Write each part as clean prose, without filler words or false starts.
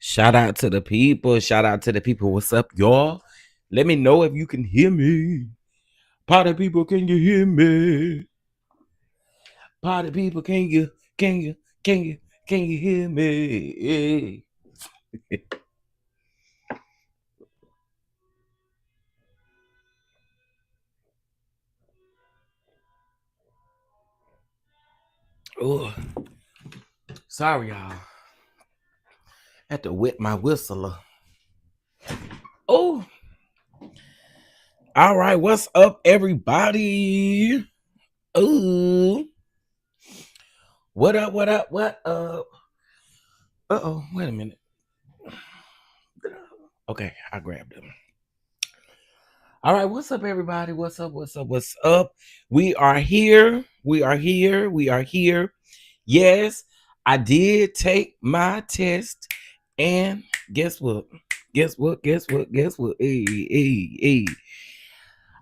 Shout out to the people. Shout out to the people. What's up, y'all? Let me know if you can hear me. Party people, can you hear me? Party people, can you hear me? Oh, sorry, y'all. Had to wet my whistler. Oh, all right. What's up, everybody? Oh, what up? What up? What up? Uh-oh, wait a minute. Okay, I grabbed them. All right, what's up, everybody? What's up? What's up? What's up? We are here. We are here. We are here. Yes, I did take my test, and guess what? Guess what? Guess what? Guess what? Hey.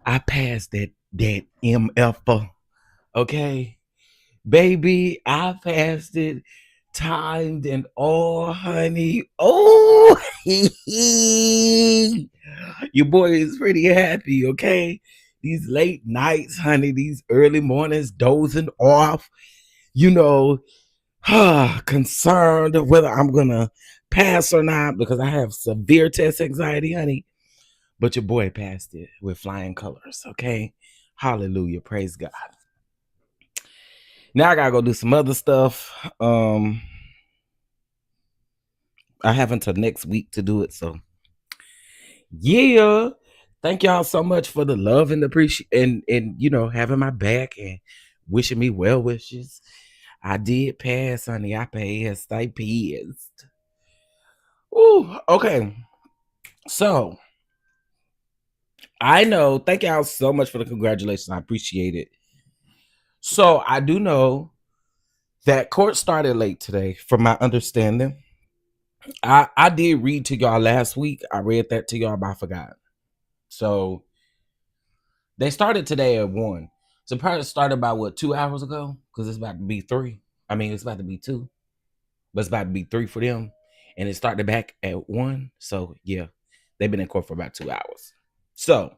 I passed that MF. Okay, baby, I passed it. Timed and all, honey. Oh, your boy is pretty happy, okay? These late nights, honey, these early mornings, dozing off, concerned whether I'm gonna pass or not because I have severe test anxiety, honey. But your boy passed it with flying colors, okay? Hallelujah, praise God. Now I gotta go do some other stuff. I have until next week to do it. So yeah. Thank y'all so much for the love and appreciation and having my back and wishing me well wishes. I did pass, honey. I passed. I passed. Ooh, okay. So I know. Thank y'all so much for the congratulations. I appreciate it. So I do know that court started late today, from my understanding. I did read to y'all last week. I read that to y'all, but I forgot. So they started today at 1. So probably started about 2 hours ago? Because it's about to be 3. I mean, it's about to be 2. But it's about to be 3 for them. And it started back at 1. So yeah, they've been in court for about 2 hours. So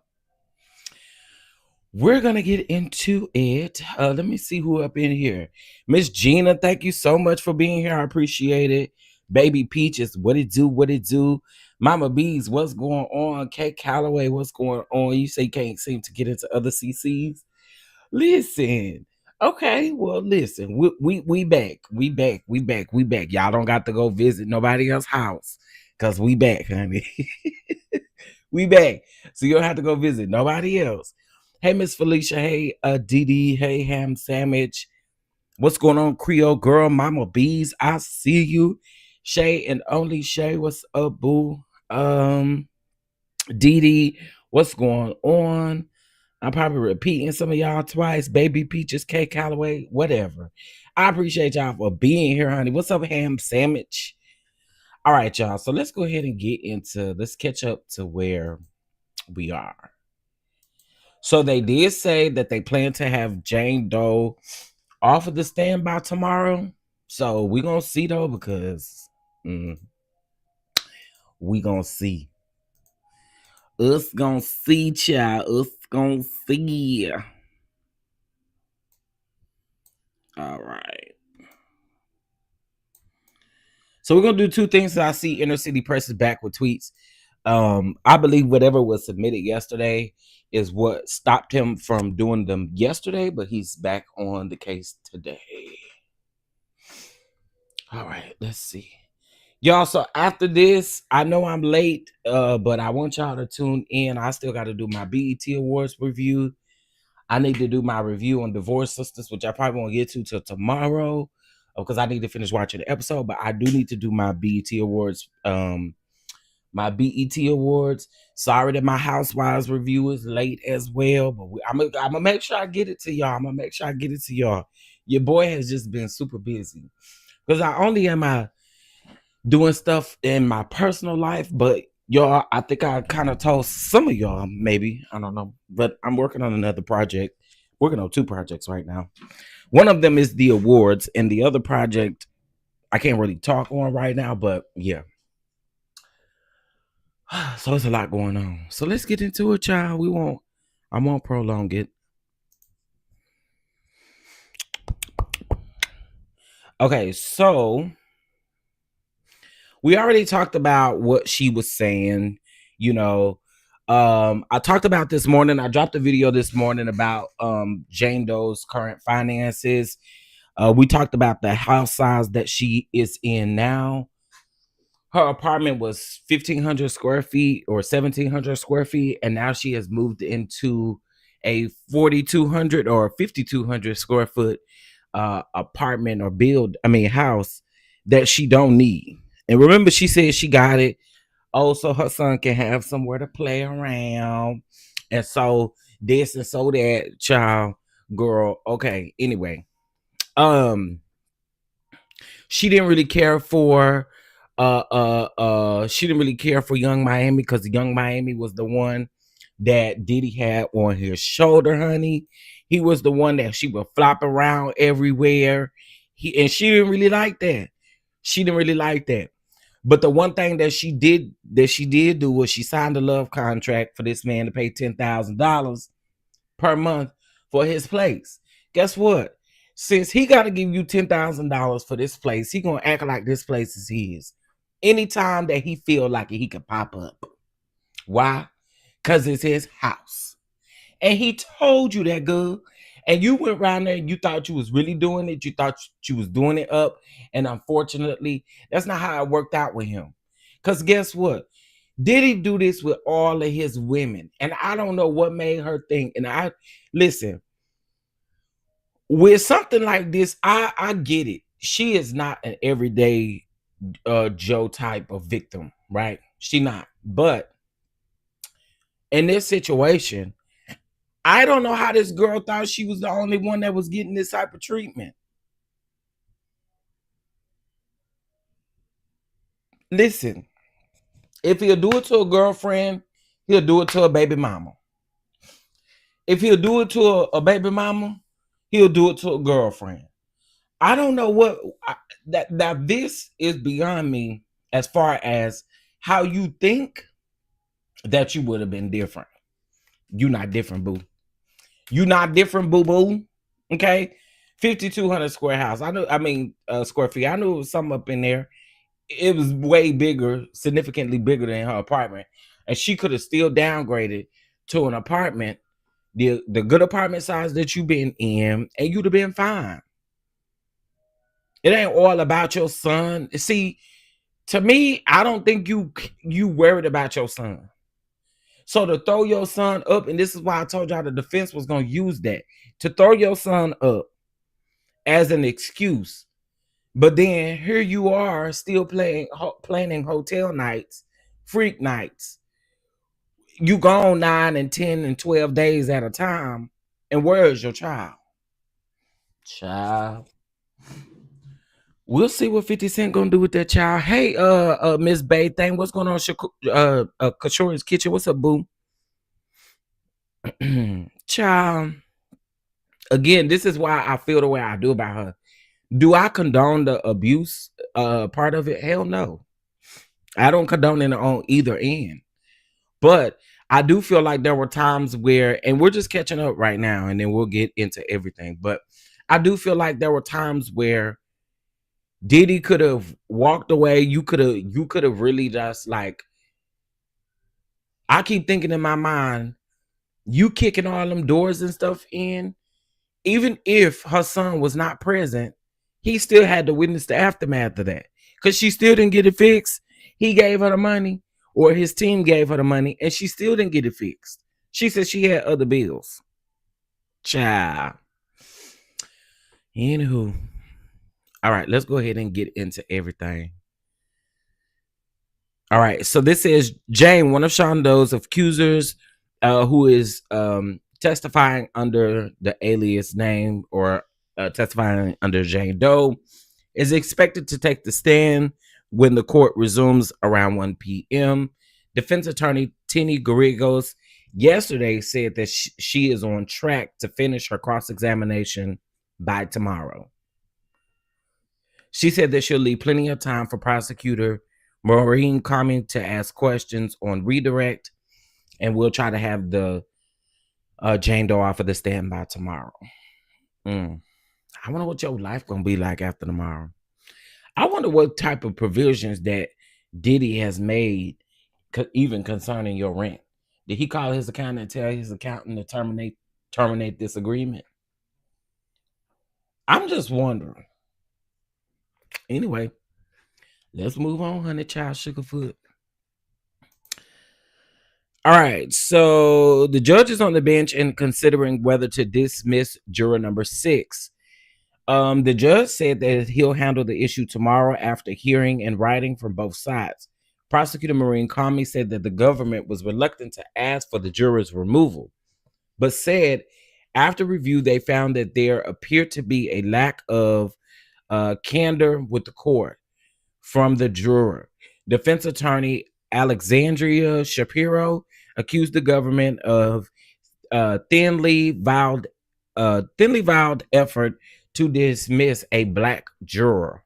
we're going to get into it. Let me see who up in here. Miss Gina, thank you so much for being here. I appreciate it. Baby Peaches, what it do? Mama Bees, what's going on? Kate Calloway, what's going on? You say you can't seem to get into other CCs. Listen. Okay, well, listen. We back. We back. Y'all don't got to go visit nobody else's house because we back, honey. We back. So you don't have to go visit nobody else. Hey, Miss Felicia. Hey, Dee Dee. Hey, Ham Sandwich. What's going on, Creole girl? Mama Bees, I see you. Shay and only Shay, what's up, boo? Dee Dee, what's going on? I'm probably repeating some of y'all twice. Baby Peaches, K Calloway, whatever. I appreciate y'all for being here, honey. What's up, Ham Sandwich? All right, y'all. So let's go ahead and let's catch up to where we are. So they did say that they plan to have Jane Doe off of the standby tomorrow. So we gonna see though, because we gonna see. Us gonna see, child. Us gonna see. All right. So we're gonna do two things that I see Inner City Press is back with tweets. I believe whatever was submitted yesterday is what stopped him from doing them yesterday, but he's back on the case today. All right, let's see. Y'all, so after this, I know I'm late, but I want y'all to tune in. I still got to do my BET Awards review. I need to do my review on Divorce Sisters, which I probably won't get to till tomorrow, because I need to finish watching the episode. But I do need to do my BET Awards. My BET Awards. Sorry that my Housewives review is late as well, but I'm gonna make sure I get it to y'all. Your boy has just been super busy because not only am I doing stuff in my personal life, but y'all, I think I kind of told some of y'all, maybe, I don't know, but I'm working on another project. Working on two projects right now. One of them is the awards, and the other project I can't really talk on right now, but yeah. So it's a lot going on. So let's get into it, child. I won't prolong it. Okay, so we already talked about what she was saying, you know. I talked about this morning. I dropped a video this morning about Jane Doe's current finances. We talked about the house size that she is in now. Her apartment was 1,500 square feet or 1,700 square feet, and now she has moved into a 4,200 or 5,200 square foot apartment or house that she don't need. And remember, she said she got it. Oh, so her son can have somewhere to play around. And so this and so that, child, girl. Okay. Anyway. She didn't really care for she didn't really care for Young Miami, because Young Miami was the one that Diddy had on his shoulder, honey. He was the one that she would flop around everywhere. She didn't really like that. She didn't really like that. But the one thing that she did do was she signed a love contract for this man to pay $10,000 per month for his place. Guess what? Since he got to give you $10,000 for this place, he gonna act like this place is his. Anytime that he feel like it, he can pop up. Why? Because it's his house. And he told you that, girl. And you went around there and you thought you was really doing it. You thought you was doing it up. And unfortunately, that's not how it worked out with him. Because guess what? Did he do this with all of his women? And I don't know what made her think. And listen, with something like this, I get it. She is not an everyday Joe type of victim, right? She not. But in this situation, I don't know how this girl thought she was the only one that was getting this type of treatment. Listen, if he'll do it to a girlfriend, he'll do it to a baby mama. If he'll do it to a baby mama, he'll do it to a girlfriend. I don't know that this is beyond me as far as how you think that you would have been different. You not different, boo. You not different, boo boo. Okay, 5,200 square house. Square feet. I knew it was something up in there. It was way bigger, significantly bigger than her apartment, and she could have still downgraded to an apartment, the good apartment size that you've been in, and you'd have been fine. It ain't all about your son. See, to me, I don't think you worried about your son. So to throw your son up, and this is why I told y'all the defense was going to use that to throw your son up as an excuse. But then here you are still planning hotel nights, freak nights. You gone 9 and 10 and 12 days at a time. And where is your child? Child. We'll see what 50 Cent gonna do with that child. Hey, Miss Bay thing, what's going on? Kashori's kitchen. What's up, boo? Child. Again, this is why I feel the way I do about her. Do I condone the abuse part of it? Hell no. I don't condone it on either end. But I do feel like there were times where, and we're just catching up right now, and then we'll get into everything. But I do feel like there were times where Diddy could have walked away. You could have really just like, I keep thinking in my mind, you kicking all them doors and stuff in, even if her son was not present, he still had to witness the aftermath of that. Because she still didn't get it fixed. He gave her the money, or his team gave her the money, and she still didn't get it fixed. She said she had other bills. Child. Anywho. All right, let's go ahead and get into everything. All right, so this is Jane, one of Jane Doe's accusers, who is testifying under the alias name, or testifying under Jane Doe, is expected to take the stand when the court resumes around 1 p.m. Defense attorney Tini Garrigos yesterday said that she is on track to finish her cross-examination by tomorrow. She said that she'll leave plenty of time for prosecutor Maureen Comey to ask questions on redirect, and we'll try to have the Jane Doe off of the stand by tomorrow. I wonder what your life gonna be like after tomorrow. I wonder what type of provisions that Diddy has made, even concerning your rent. Did he call his accountant and tell his accountant to terminate this agreement? I'm just wondering. Anyway, let's move on, honey child Sugarfoot. All right, so the judge is on the bench and considering whether to dismiss juror number 6. The judge said that he'll handle the issue tomorrow after hearing and writing from both sides. Prosecutor Maureen Comey said that the government was reluctant to ask for the juror's removal, but said after review they found that there appeared to be a lack of candor with the court from the juror. Defense attorney Alexandria Shapiro accused the government of thinly veiled effort to dismiss a black juror.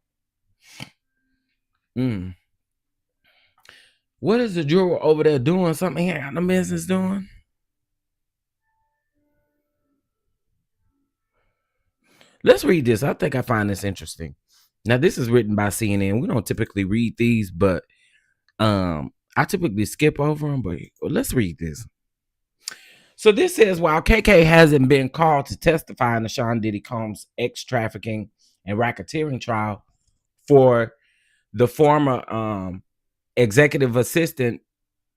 What is the juror over there doing? Something he ain't got no business doing? Let's read this. I think I find this interesting. Now, this is written by CNN. We don't typically read these, but I typically skip over them, but let's read this. So this says, while KK hasn't been called to testify in the Sean Diddy Combs ex-trafficking and racketeering trial for the former executive assistant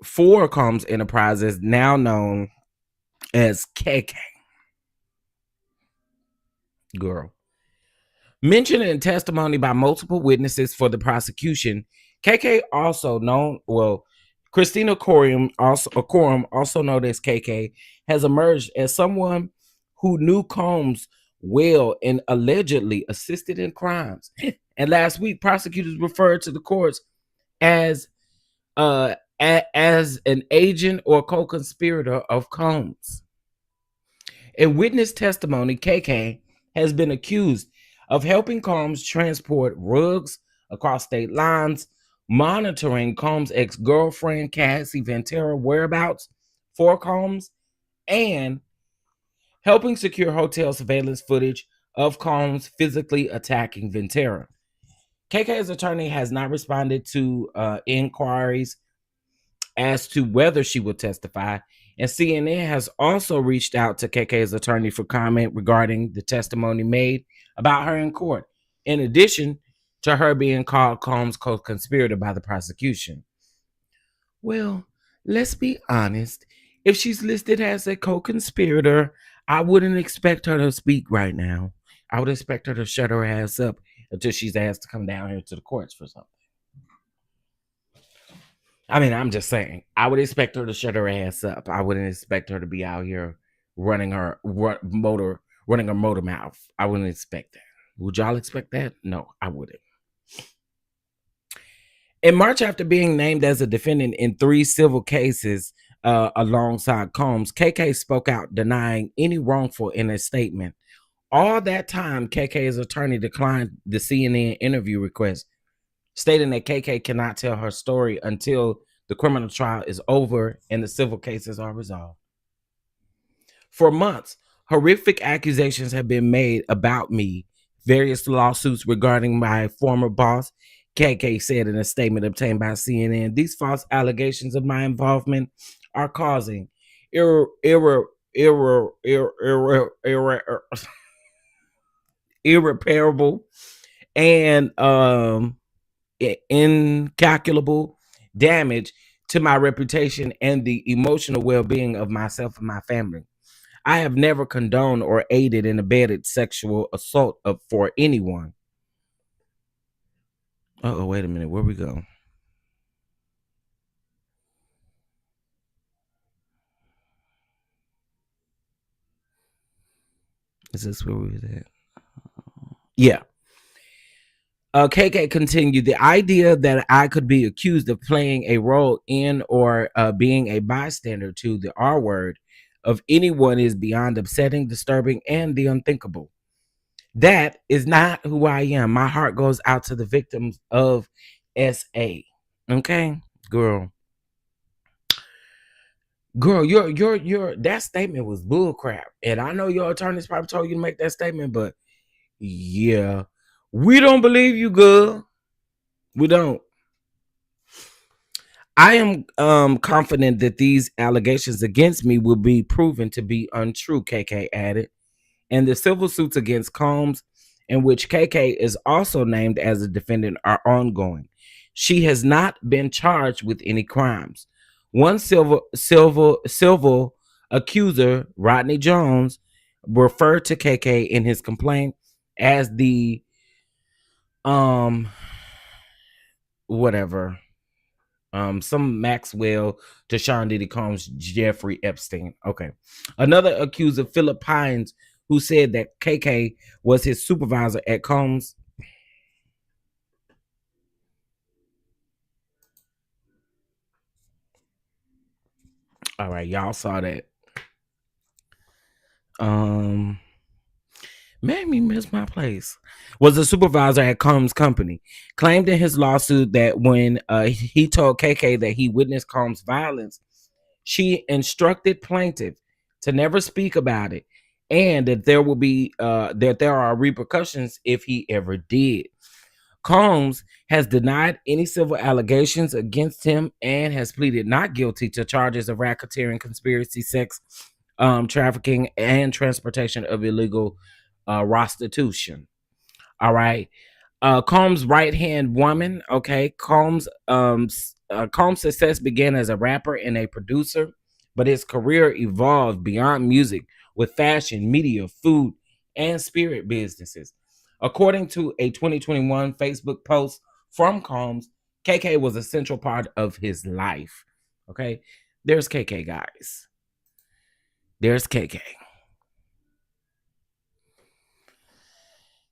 for Combs Enterprises, now known as KK. Girl. Mentioned in testimony by multiple witnesses for the prosecution, KK, also known, Christina Coram, also known as KK, has emerged as someone who knew Combs well and allegedly assisted in crimes. And last week, prosecutors referred to the courts as an agent or co-conspirator of Combs. In witness testimony, KK has been accused of helping Combs transport rugs across state lines, monitoring Combs' ex-girlfriend Cassie Ventura whereabouts for Combs, and helping secure hotel surveillance footage of Combs physically attacking Ventura. KK's attorney has not responded to inquiries as to whether she will testify, and CNN has also reached out to KK's attorney for comment regarding the testimony made about her in court, in addition to her being called Combs' co-conspirator by the prosecution. Well, let's be honest. If she's listed as a co-conspirator, I wouldn't expect her to speak right now. I would expect her to shut her ass up until she's asked to come down here to the courts for something. I mean, I'm just saying. I would expect her to shut her ass up. I wouldn't expect her to be out here running her motor mouth. I wouldn't expect that. Would y'all expect that? No, I wouldn't. In March, after being named as a defendant in 3 civil cases alongside Combs, KK spoke out denying any wrongful in a statement. All that time, KK's attorney declined the CNN interview request, stating that KK cannot tell her story until the criminal trial is over and the civil cases are resolved. For months, horrific accusations have been made about me, various lawsuits regarding my former boss, KK said in a statement obtained by CNN. These false allegations of my involvement are causing irreparable and incalculable damage to my reputation and the emotional well-being of myself and my family. I have never condoned or aided and abetted sexual assault for anyone. Oh, wait a minute. Where we go? Is this where we was at? Yeah. KK continued, the idea that I could be accused of playing a role in or being a bystander to the R word of anyone is beyond upsetting, disturbing, and the unthinkable. That is not who I am. My heart goes out to the victims of SA. Okay, girl, your that statement was bullcrap, and I know your attorneys probably told you to make that statement, but yeah, we don't believe you, girl. We don't. I am confident that these allegations against me will be proven to be untrue, KK added. And the civil suits against Combs, in which KK is also named as a defendant, are ongoing. She has not been charged with any crimes. One civil accuser, Rodney Jones, referred to KK in his complaint as the whatever. Some Maxwell to Sean Diddy Combs, Jeffrey Epstein. Okay. Another accuser, Philip Hines, who said that KK was his supervisor at Combs. All right, y'all saw that. Made me miss my place. Was a supervisor at Combs Company. Claimed in his lawsuit that when he told KK that he witnessed Combs' violence, she instructed plaintiff to never speak about it, and that there will be that there are repercussions if he ever did. Combs has denied any civil allegations against him and has pleaded not guilty to charges of racketeering, conspiracy, sex, trafficking, and transportation of illegal prostitution. All right. Combs' right-hand woman. Okay. Combs' success began as a rapper and a producer, but his career evolved beyond music with fashion, media, food, and spirit businesses. According to a 2021 Facebook post from Combs, KK was a central part of his life. Okay. There's KK, guys. There's KK.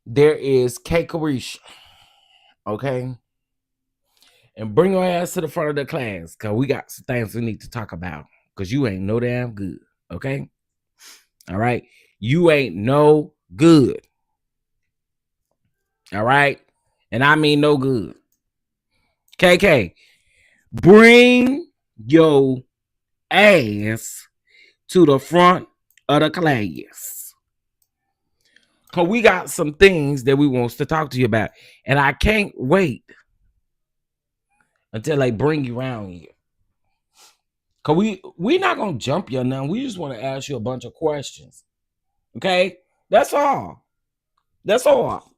There is Carisha. Okay. And bring your ass to the front of the class, because we got some things we need to talk about, because you ain't no damn good. Okay. All right. You ain't no good. All right. And I mean no good. KK, bring your ass to the front of the class, because we got some things that we wants to talk to you about. And I can't wait until they bring you around here. Because we not going to jump you now. We just want to ask you a bunch of questions. Okay? That's all. That's all.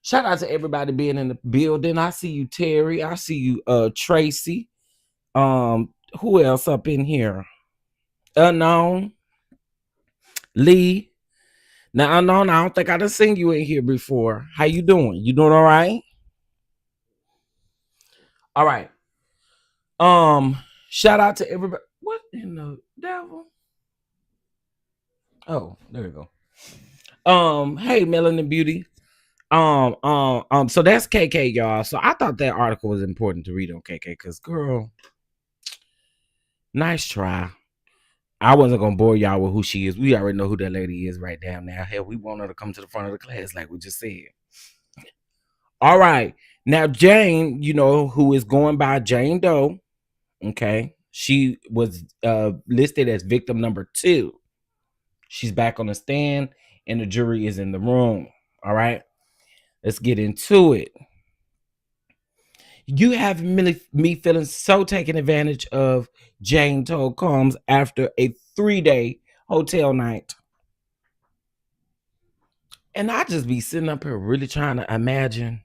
Shout out to everybody being in the building. I see you, Terry. I see you, Tracy. Who else up in here? Unknown, Lee. Now, Unknown, I don't think I done seen you in here before. How you doing? You doing all right? All right. Shout out to everybody. What in the devil? Oh, there we go. Hey, Melanin Beauty. So that's KK, y'all. So I thought that article was important to read on KK because, girl, nice try. I wasn't gonna bore y'all with who she is. We already know who that lady is right down now. Hell, we want her to come to the front of the class, like we just said. All right. Now, Jane, who is going by Jane Doe, okay, she was listed as victim number 2. She's back on the stand, and the jury is in the room. All right. Let's get into it. You have me feeling so taken advantage of, Jane Doe comes after a 3-day hotel night. And I just be sitting up here really trying to imagine.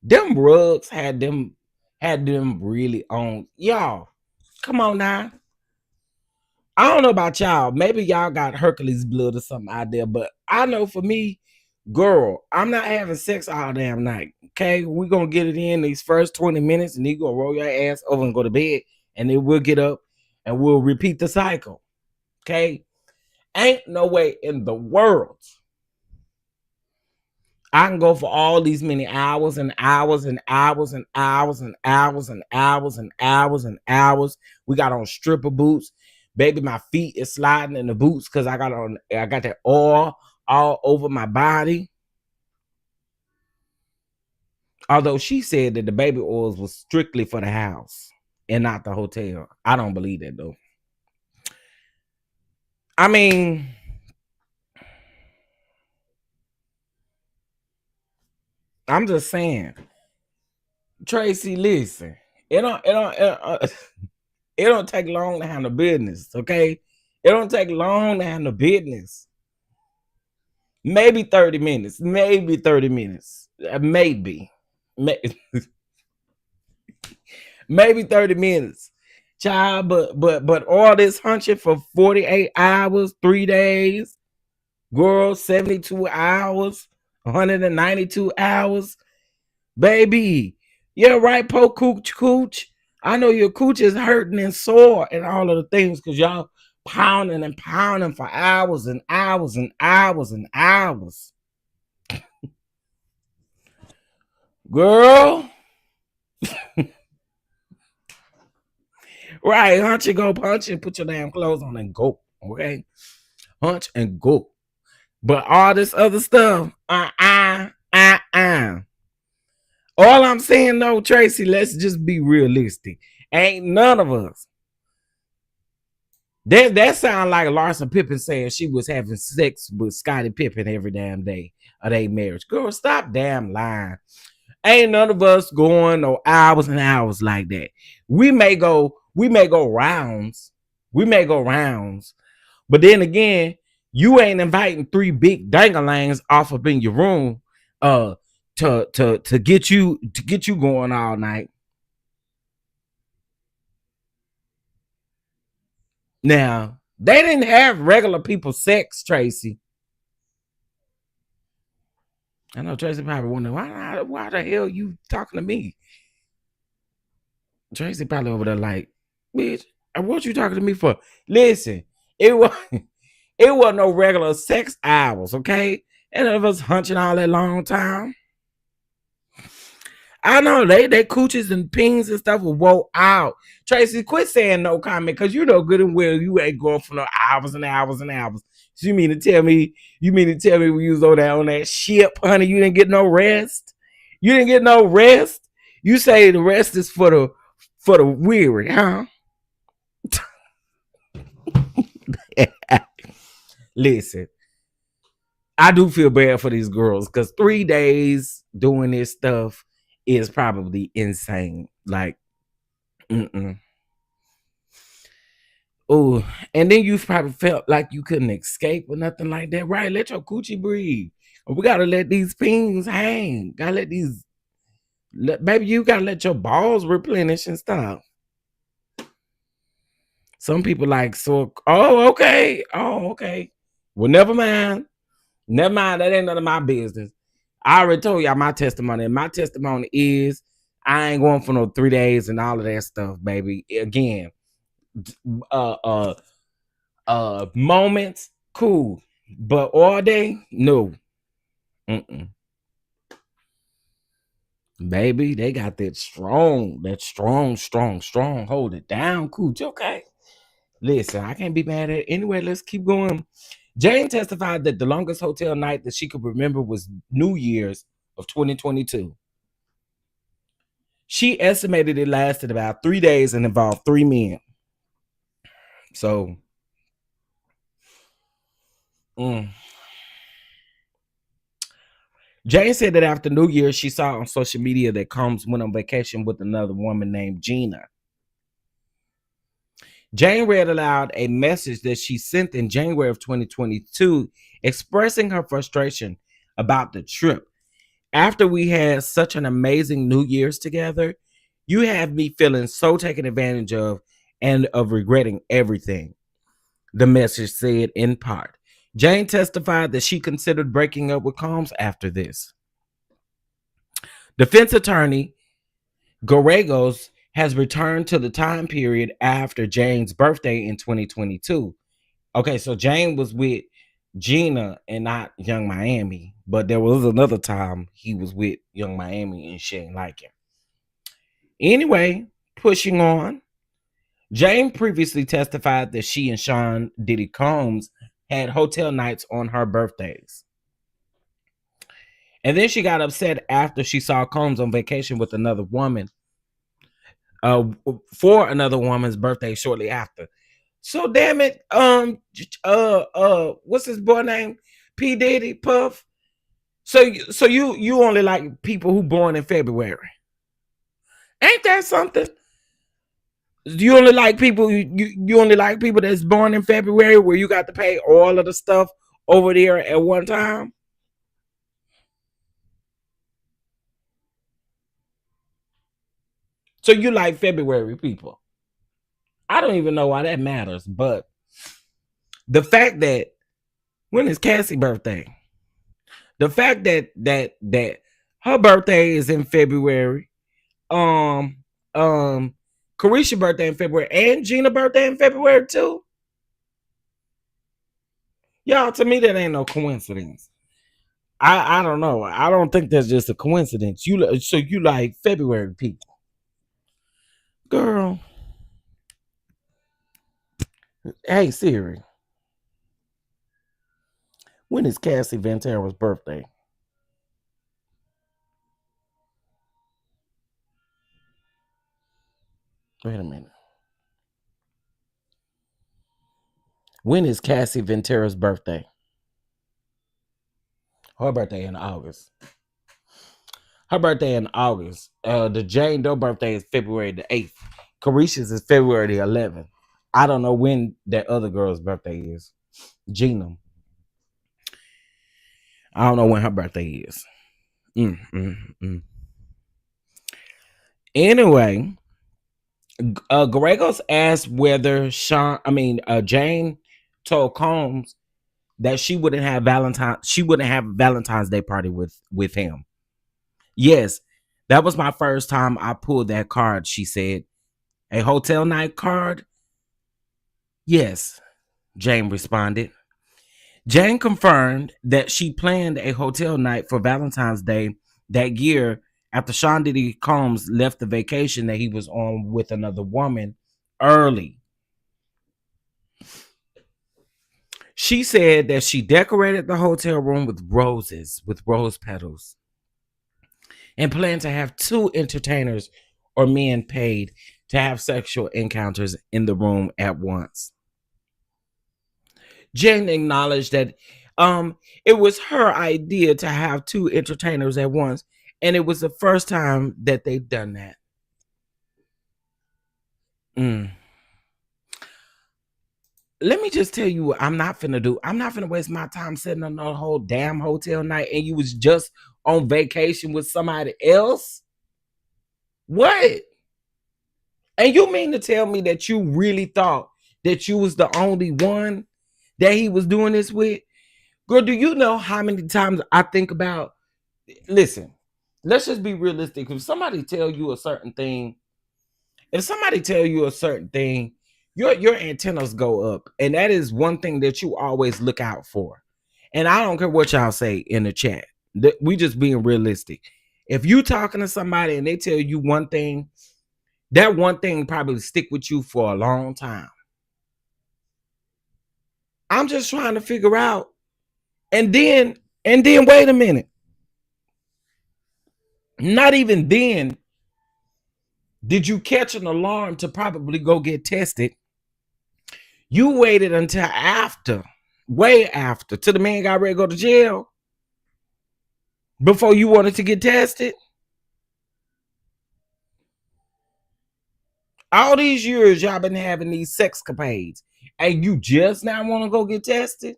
Them rugs had them really on. Y'all, come on now. I don't know about y'all. Maybe y'all got Hercules blood or something out there, but I know for me, girl, I'm not having sex all damn night. Okay, we're gonna get it in these first 20 minutes, and then you gonna roll your ass over and go to bed, and then we'll get up and we'll repeat the cycle. Okay, ain't no way in the world I can go for all these many hours and hours and hours and hours and hours and hours and hours and hours. We got on stripper boots. Baby, my feet is sliding in the boots because I got that oil all over my body. Although she said that the baby oils was strictly for the house and not the hotel. I don't believe that though. I mean, I'm just saying, Tracy, listen, it don't take long to handle business, okay? It don't take long to handle business. Maybe 30 minutes. Maybe 30 minutes. Maybe 30 minutes. Child, but all this hunching for 48 hours, 3 days, girl, 72 hours, 192 hours. Baby, yeah, right, po cooch. I know your cooch is hurting and sore and all of the things because y'all pounding and pounding for hours and hours and hours and hours. Girl. Right, hunch and go, punch and put your damn clothes on and go. Okay? Hunch and go. But all this other stuff, all I'm saying though, Tracy, let's just be realistic. Ain't none of us. That sound like Larsa Pippen saying she was having sex with Scottie Pippen every damn day of their marriage. Girl, stop damn lying. Ain't none of us going no hours and hours like that. We may go rounds. But then again, you ain't inviting 3 big dangalangs off up in your room to get you going all night. Now, they didn't have regular people sex, Tracy. I know Tracy probably wondering why the hell you talking to me? Tracy probably over there like, bitch, what you talking to me for? Listen, it wasn't no regular sex hours, okay? And of us hunching all that long time. I know they cooches and pings and stuff will woe out. Tracy, quit saying no comment because you know good and well you ain't going for no hours and hours and hours. So you mean to tell me when you was on that ship, honey, you didn't get no rest? You didn't get no rest? You say the rest is for the weary, huh? Listen, I do feel bad for these girls because 3 days doing this stuff is probably insane. Like, oh, and then you probably felt like you couldn't escape or nothing like that, right? Let your coochie breathe. We gotta let these pings hang. Baby, you gotta let your balls replenish and stuff. Some people like, so, oh, okay. Oh, okay. Well, never mind. Never mind. That ain't none of my business. I already told y'all my testimony. And my testimony is I ain't going for no 3 days and all of that stuff, baby. Again, uh uh moments, cool. But all day, no. Mm-mm. Baby, they got that strong. Hold it down, Cooch. Okay. Listen, I can't be mad at it. Anyway, let's keep going. Jane testified that the longest hotel night that she could remember was New Year's of 2022. She estimated it lasted about 3 days and involved 3 men. So, Jane said that after New Year's, she saw on social media that Combs went on vacation with another woman named Gina. Jane read aloud a message that she sent in January of 2022 expressing her frustration about the trip. After we had such an amazing New Year's together, you have me feeling so taken advantage of and of regretting everything, the message said in part. Jane testified that she considered breaking up with Combs after this. Defense attorney Gallegos has returned to the time period after Jane's birthday in 2022. Okay, so Jane was with Gina and not Young Miami, but there was another time he was with Young Miami and she didn't like him. Anyway, pushing on. Jane previously testified that she and Sean Diddy Combs had hotel nights on her birthdays. And then she got upset after she saw Combs on vacation with another woman for another woman's birthday shortly after. So damn it, what's his boy name? P. Diddy, Puff. So you only like people who born in February. Ain't that something? You only like people you only like people that's born in February where you got to pay all of the stuff over there at one time? So you like February people. I don't even know why that matters, but the fact that when is Cassie's birthday? The fact that her birthday is in February, um, Carisha's birthday in February, and Gina's birthday in February too. Y'all, to me, that ain't no coincidence. I don't know. I don't think that's just a coincidence. So you like February people, girl? Hey Siri, when is Cassie Ventura's birthday? Wait a minute. When is Cassie Ventura's birthday? Her birthday in August. Her birthday in August. The Jane Doe birthday is February the 8th. Carisha's is February the 11th. I don't know when that other girl's birthday is. Gina. I don't know when her birthday is. Anyway, Gallegos asked whether Jane told Combs that she wouldn't have Valentine's Day party with him. Yes, that was my first time I pulled that card, she said. A hotel night card? Yes, Jane responded. Jane confirmed that she planned a hotel night for Valentine's Day that year after Sean Diddy Combs left the vacation that he was on with another woman early. She said that she decorated the hotel room with rose petals, and planned to have 2 entertainers or men paid to have sexual encounters in the room at once. Jane acknowledged that it was her idea to have 2 entertainers at once, and it was the first time that they'd done that. Let me just tell you what I'm not finna do. I'm not finna waste my time sitting on the whole damn hotel night and you was just on vacation with somebody else. What? And you mean to tell me that you really thought that you was the only one that he was doing this with? Girl, do you know how many times I think about, listen, let's just be realistic. If somebody tell you a certain thing, your antennas go up. And that is one thing that you always look out for. And I don't care what y'all say in the chat. We just being realistic. If you talking to somebody and they tell you one thing, that one thing probably stick with you for a long time. I'm just trying to figure out. And then wait a minute. Not even then did you catch an alarm to probably go get tested. You waited until after, way after, till the man got ready to go to jail before you wanted to get tested. All these years y'all been having these sexcapades, and you just now want to go get tested?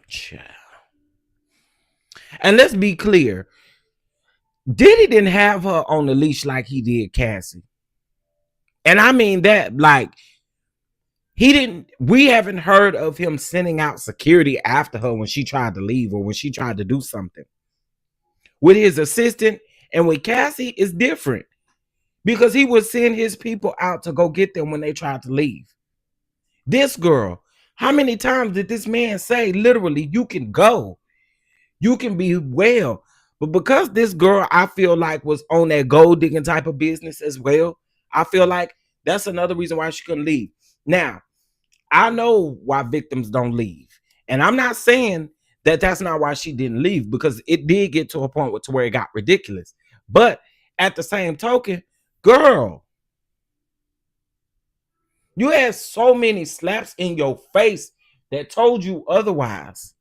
Child. And let's be clear, Diddy didn't have her on the leash like he did Cassie. And I mean that, like, we haven't heard of him sending out security after her when she tried to leave or when she tried to do something. With his assistant and with Cassie, it's different because he would send his people out to go get them when they tried to leave. This girl, how many times did this man say, literally, you can go, you can be well? But because this girl, I feel like, was on that gold digging type of business as well, I feel like that's another reason why she couldn't leave. Now, I know why victims don't leave. And I'm not saying that that's not why she didn't leave, because it did get to a point to where it got ridiculous. But at the same token, girl, you had so many slaps in your face that told you otherwise.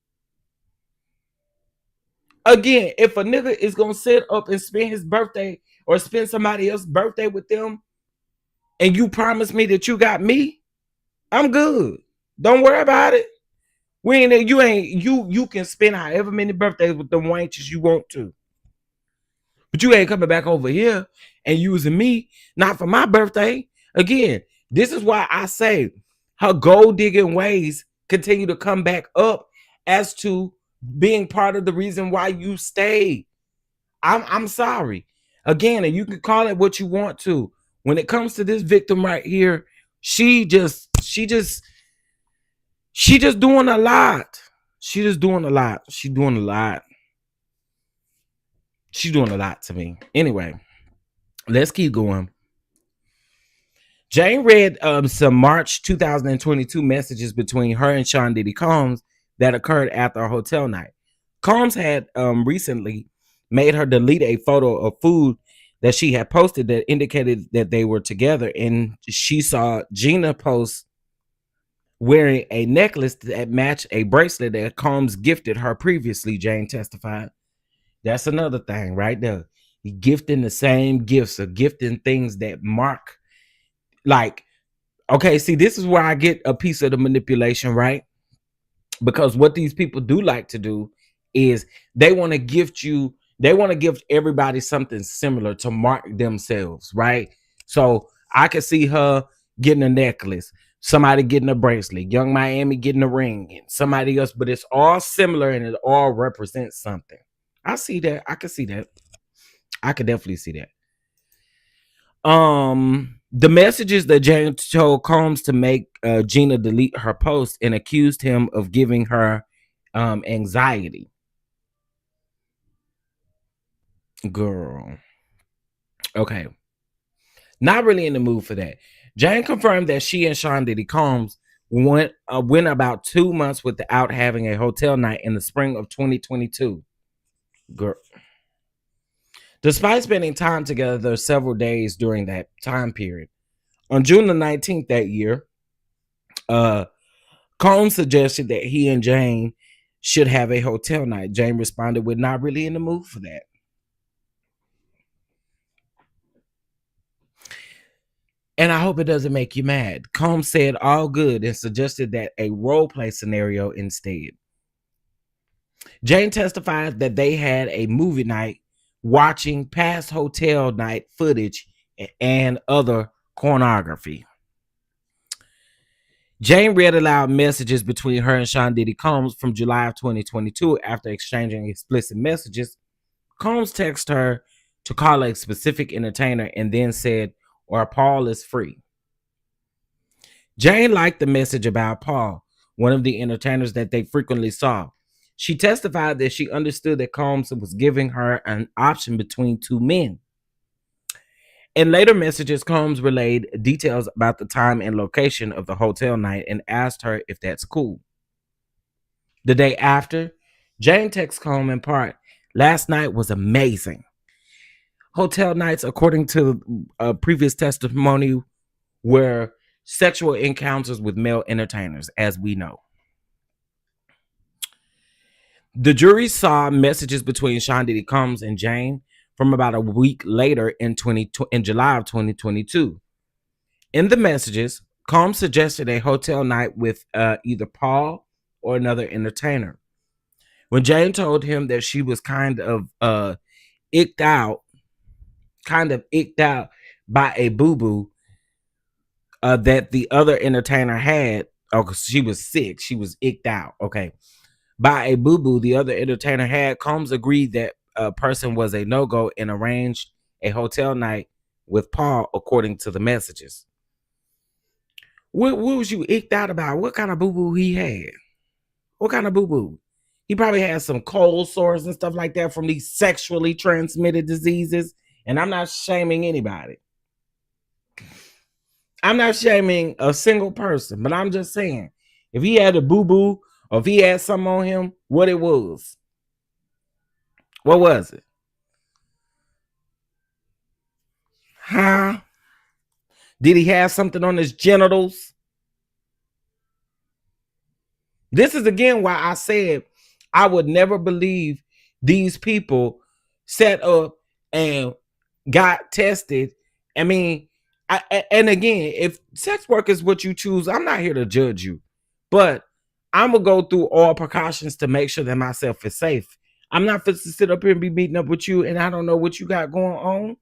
Again, if a nigga is going to sit up and spend his birthday or spend somebody else's birthday with them, and you promise me that you got me, I'm good. Don't worry about it. You can spend however many birthdays with them wenches you want to. But you ain't coming back over here and using me, not for my birthday. Again, this is why I say her gold digging ways continue to come back up as to being part of the reason why you stayed. I'm sorry. Again, and you can call it what you want to. When it comes to this victim right here, she just doing a lot. She's doing a lot to me. Anyway, let's keep going. Jane read some March 2022 messages between her and Sean Diddy Combs that occurred after a hotel night. Combs had recently made her delete a photo of food that she had posted that indicated that they were together, and she saw Gina post wearing a necklace that matched a bracelet that Combs gifted her previously, Jane testified. That's another thing right there. Gifting the same gifts or gifting things that mark, like, okay, see, this is where I get a piece of the manipulation, right? Because what these people do like to do is they want to gift everybody something similar to mark themselves, right? So I could see her getting a necklace, somebody getting a bracelet, Young Miami getting a ring, and somebody else, but it's all similar and it all represents something. I see that. I can see that. I could definitely see that. The messages that Jane told Combs to make Gina delete her post and accused him of giving her anxiety. Girl. Okay. Not really in the mood for that. Jane confirmed that she and Sean Diddy Combs went about 2 months without having a hotel night in the spring of 2022. Girl. Despite spending time together several days during that time period, on June the 19th that year, Combs suggested that he and Jane should have a hotel night. Jane responded with, not really in the mood for that. And I hope it doesn't make you mad. Combs said all good and suggested that a role play scenario instead. Jane testified that they had a movie night watching past hotel night footage and other pornography. Jane read aloud messages between her and Sean Diddy Combs from July of 2022. After exchanging explicit messages, Combs texted her to call a specific entertainer and then said, "Or Paul is free." Jane liked the message about Paul, one of the entertainers that they frequently saw. She testified that she understood that Combs was giving her an option between two men. In later messages, Combs relayed details about the time and location of the hotel night and asked her if that's cool. The day after, Jane texts Combs in part, "Last night was amazing." Hotel nights, according to previous testimony, were sexual encounters with male entertainers, as we know. The jury saw messages between Sean Diddy Combs and Jane from about a week later in July of 2022. In the messages, Combs suggested a hotel night with either Paul or another entertainer. When Jane told him that she was kind of icked out by a boo-boo that the other entertainer had. Oh, she was sick. She was icked out. Okay. By a boo-boo the other entertainer had, Combs agreed that a person was a no-go and arranged a hotel night with Paul, according to the messages. What was you icked out about? What kind of boo-boo he had? What kind of boo-boo? He probably had some cold sores and stuff like that from these sexually transmitted diseases. And I'm not shaming anybody. I'm not shaming a single person, but I'm just saying, if he had a boo-boo or if he had something on him, what it was. What was it? Huh? Did he have something on his genitals? This is again why I said I would never believe these people set up and got tested. I mean, and again, if sex work is what you choose, I'm not here to judge you, but I'm gonna go through all precautions to make sure that myself is safe. I'm not fit to sit up here and be meeting up with you, and I don't know what you got going on.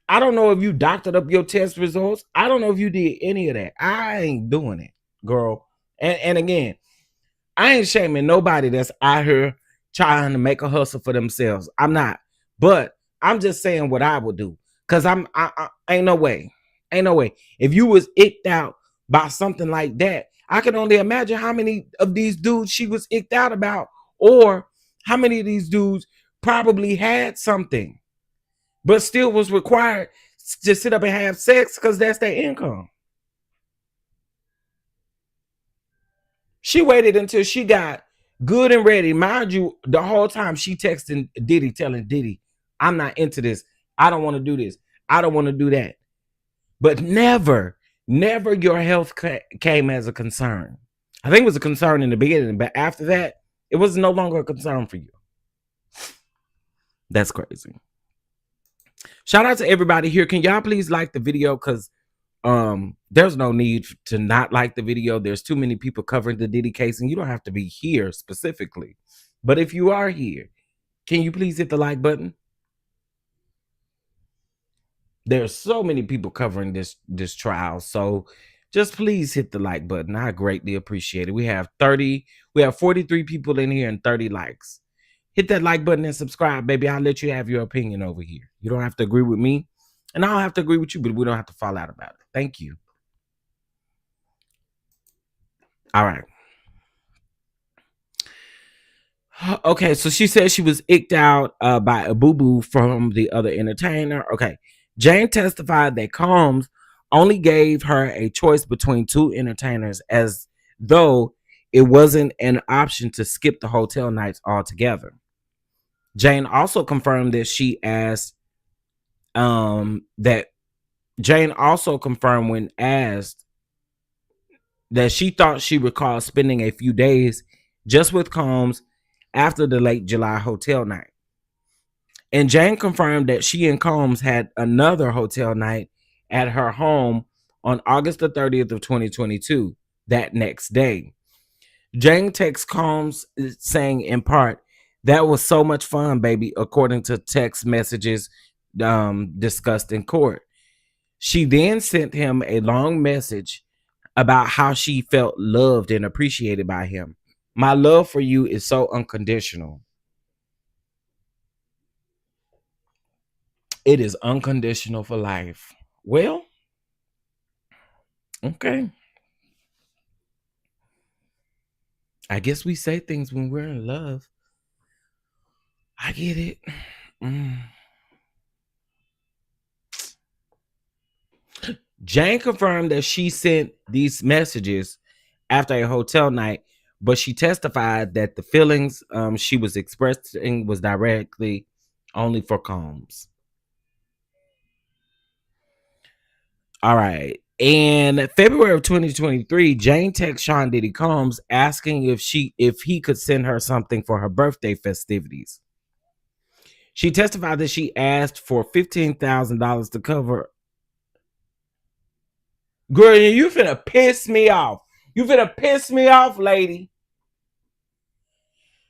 I don't know if you doctored up your test results. I don't know if you did any of that. I ain't doing it, girl. And again, I ain't shaming nobody that's out here trying to make a hustle for themselves. I'm not, but I'm just saying what I would do. Cause I ain't no way. Ain't no way. If you was icked out by something like that, I can only imagine how many of these dudes she was icked out about, or how many of these dudes probably had something, but still was required to sit up and have sex because that's their income. She waited until she got good and ready. Mind you, the whole time she texting Diddy, telling Diddy, "I'm not into this. I don't want to do this. I don't want to do that." But never your health came as a concern. I think it was a concern in the beginning, but after that, it was no longer a concern for you. That's crazy. Shout out to everybody here. Can y'all please like the video? Because there's no need to not like the video. There's too many people covering the Diddy case, and you don't have to be here specifically. But if you are here, can you please hit the like button? There's so many people covering this trial, so just please hit the like button. I greatly appreciate it. We have 43 people in here and 30 likes. Hit that like button and subscribe, baby. I'll let you have your opinion over here. You don't have to agree with me, and I don't have to agree with you, but we don't have to fall out about it. Thank you. All right. Okay, so she said she was icked out by a boo-boo from the other entertainer. Okay. Jane testified that Combs only gave her a choice between two entertainers, as though it wasn't an option to skip the hotel nights altogether. Jane also confirmed that when asked that she thought she recalled spending a few days just with Combs after the late July hotel night. And Jane confirmed that she and Combs had another hotel night at her home on August the 30th of 2022, that next day. Jane texts Combs saying in part, "That was so much fun, baby," according to text messages discussed in court. She then sent him a long message about how she felt loved and appreciated by him. My love for you is so unconditional. It is unconditional for life. Well, okay. I guess we say things when we're in love. I get it. Mm. Jane confirmed that she sent these messages after a hotel night, but she testified that the feelings she was expressing was directly only for Combs. All right. In February of 2023, Jane texted Sean Diddy Combs asking if he could send her something for her birthday festivities. She testified that she asked for $15,000 to cover. Girl, you finna piss me off. You finna piss me off, lady.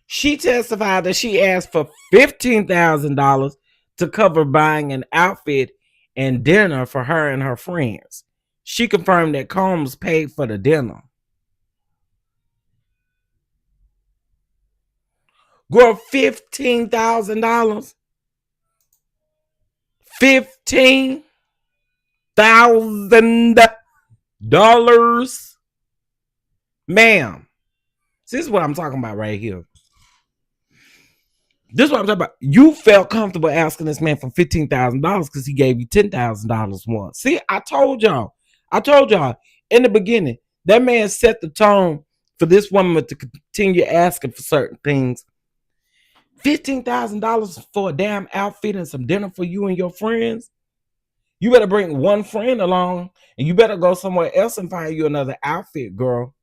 She testified that she asked for $15,000 to cover buying an outfit and dinner for her and her friends. She confirmed that Combs paid for the dinner. Girl, $15,000. $15,000. Ma'am. This is what I'm talking about right here. This is what I'm talking about. You felt comfortable asking this man for $15,000 because he gave you $10,000 once. See, I told y'all in the beginning, that man set the tone for this woman to continue asking for certain things. $15,000 for a damn outfit and some dinner for you and your friends. You better bring one friend along, and you better go somewhere else and find you another outfit, girl.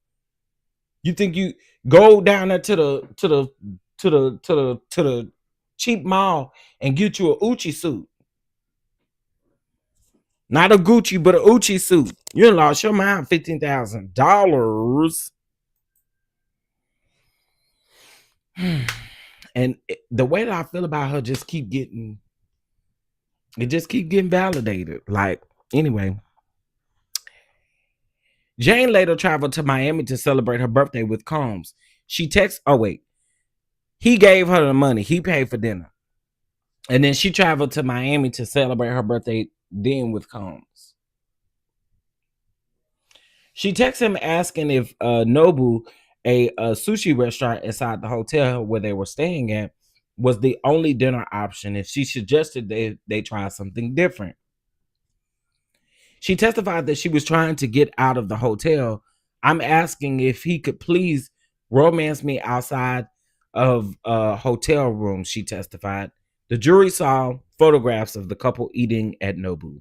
You think you go down there to the cheap mall and get you a Uchi suit? Not a Gucci, but a Uchi suit. You lost your mind. $15,000. And the way that I feel about her just keep getting validated. Like, anyway. Jane later traveled to Miami to celebrate her birthday with Combs. She texts, he gave her the money. He paid for dinner. And then she traveled to Miami to celebrate her birthday then with Combs. She texts him asking if Nobu, a sushi restaurant inside the hotel where they were staying at, was the only dinner option. If she suggested they try something different. She testified that she was trying to get out of the hotel. I'm asking if he could please romance me outside of a hotel room, she testified. The jury saw photographs of the couple eating at Nobu.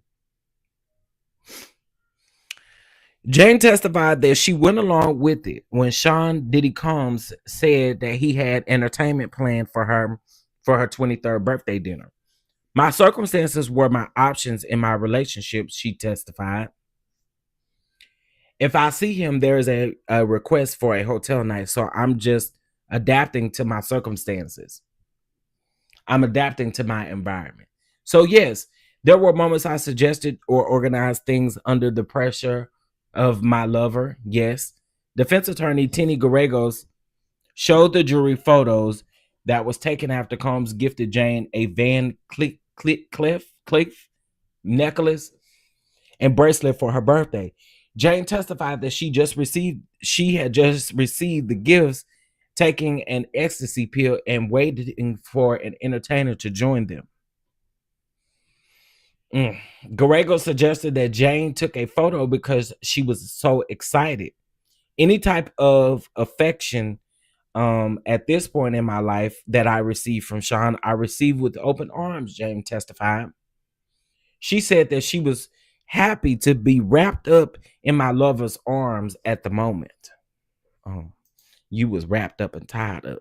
Jane testified that she went along with it when Sean Diddy Combs said that he had entertainment planned for her 23rd birthday dinner. My circumstances were my options in my relationship, she testified. If I see him, there is a request for a hotel night, so I'm just adapting to my circumstances. I'm adapting to my environment. So yes, there were moments I suggested or organized things under the pressure of my lover. Yes. Defense attorney Tenny Gallegos showed the jury photos that was taken after Combs gifted Jane a Van Cleef necklace and bracelet for her birthday. Jane testified that she had just received the gifts, taking an ecstasy pill and waiting for an entertainer to join them. Guerrero suggested that Jane took a photo because she was so excited. Any type of affection at this point in my life that I received from Sean, I received with open arms, Jane testified. She said that she was happy to be wrapped up in my lover's arms at the moment. Oh, you was wrapped up and tied up.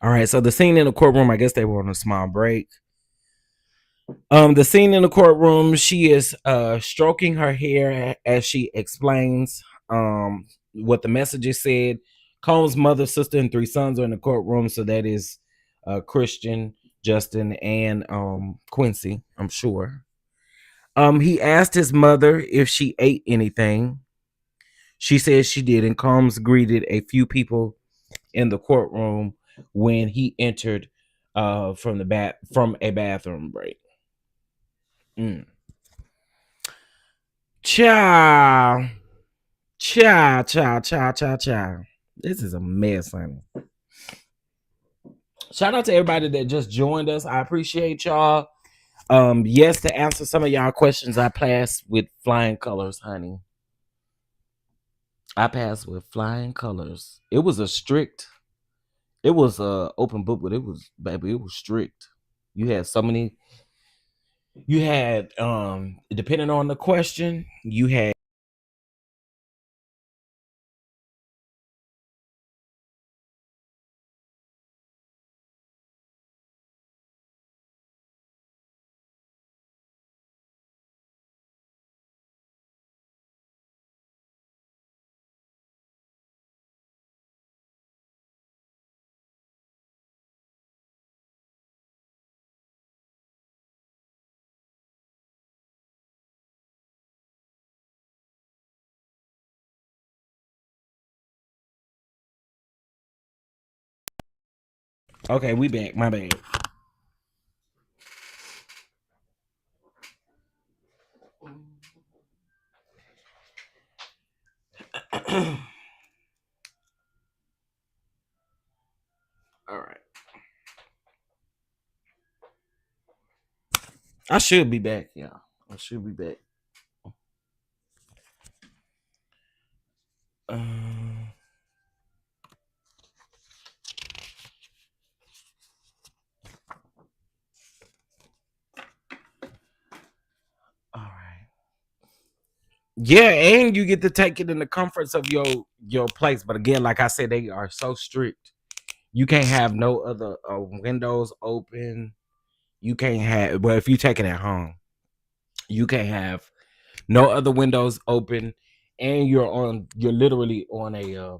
All right, so the scene in the courtroom, I guess they were on a small break. The scene in the courtroom, she is stroking her hair as she explains what the messages said. Combs' mother, sister, and 3 sons are in the courtroom, so that is Christian, Justin, and Quincy, I'm sure. He asked his mother if she ate anything. She said she did, and Combs greeted a few people in the courtroom when he entered from a bathroom break. Cha, cha, cha, cha, cha, cha. This is a mess, honey. Shout out to everybody that just joined us. I appreciate y'all. Yes, to answer some of y'all questions, I passed with flying colors, honey. I passed with flying colors. It was a open book, but it was strict. You had so many. You had depending on the question, you had. Okay, we back. My bad. All right. I should be back, yeah. I should be back. All right. Yeah, and you get to take it in the comforts of your place. But again, like I said, they are so strict. You can't have no other windows open. You can't have well if you take it at home. You can't have no other windows open, and you're literally on a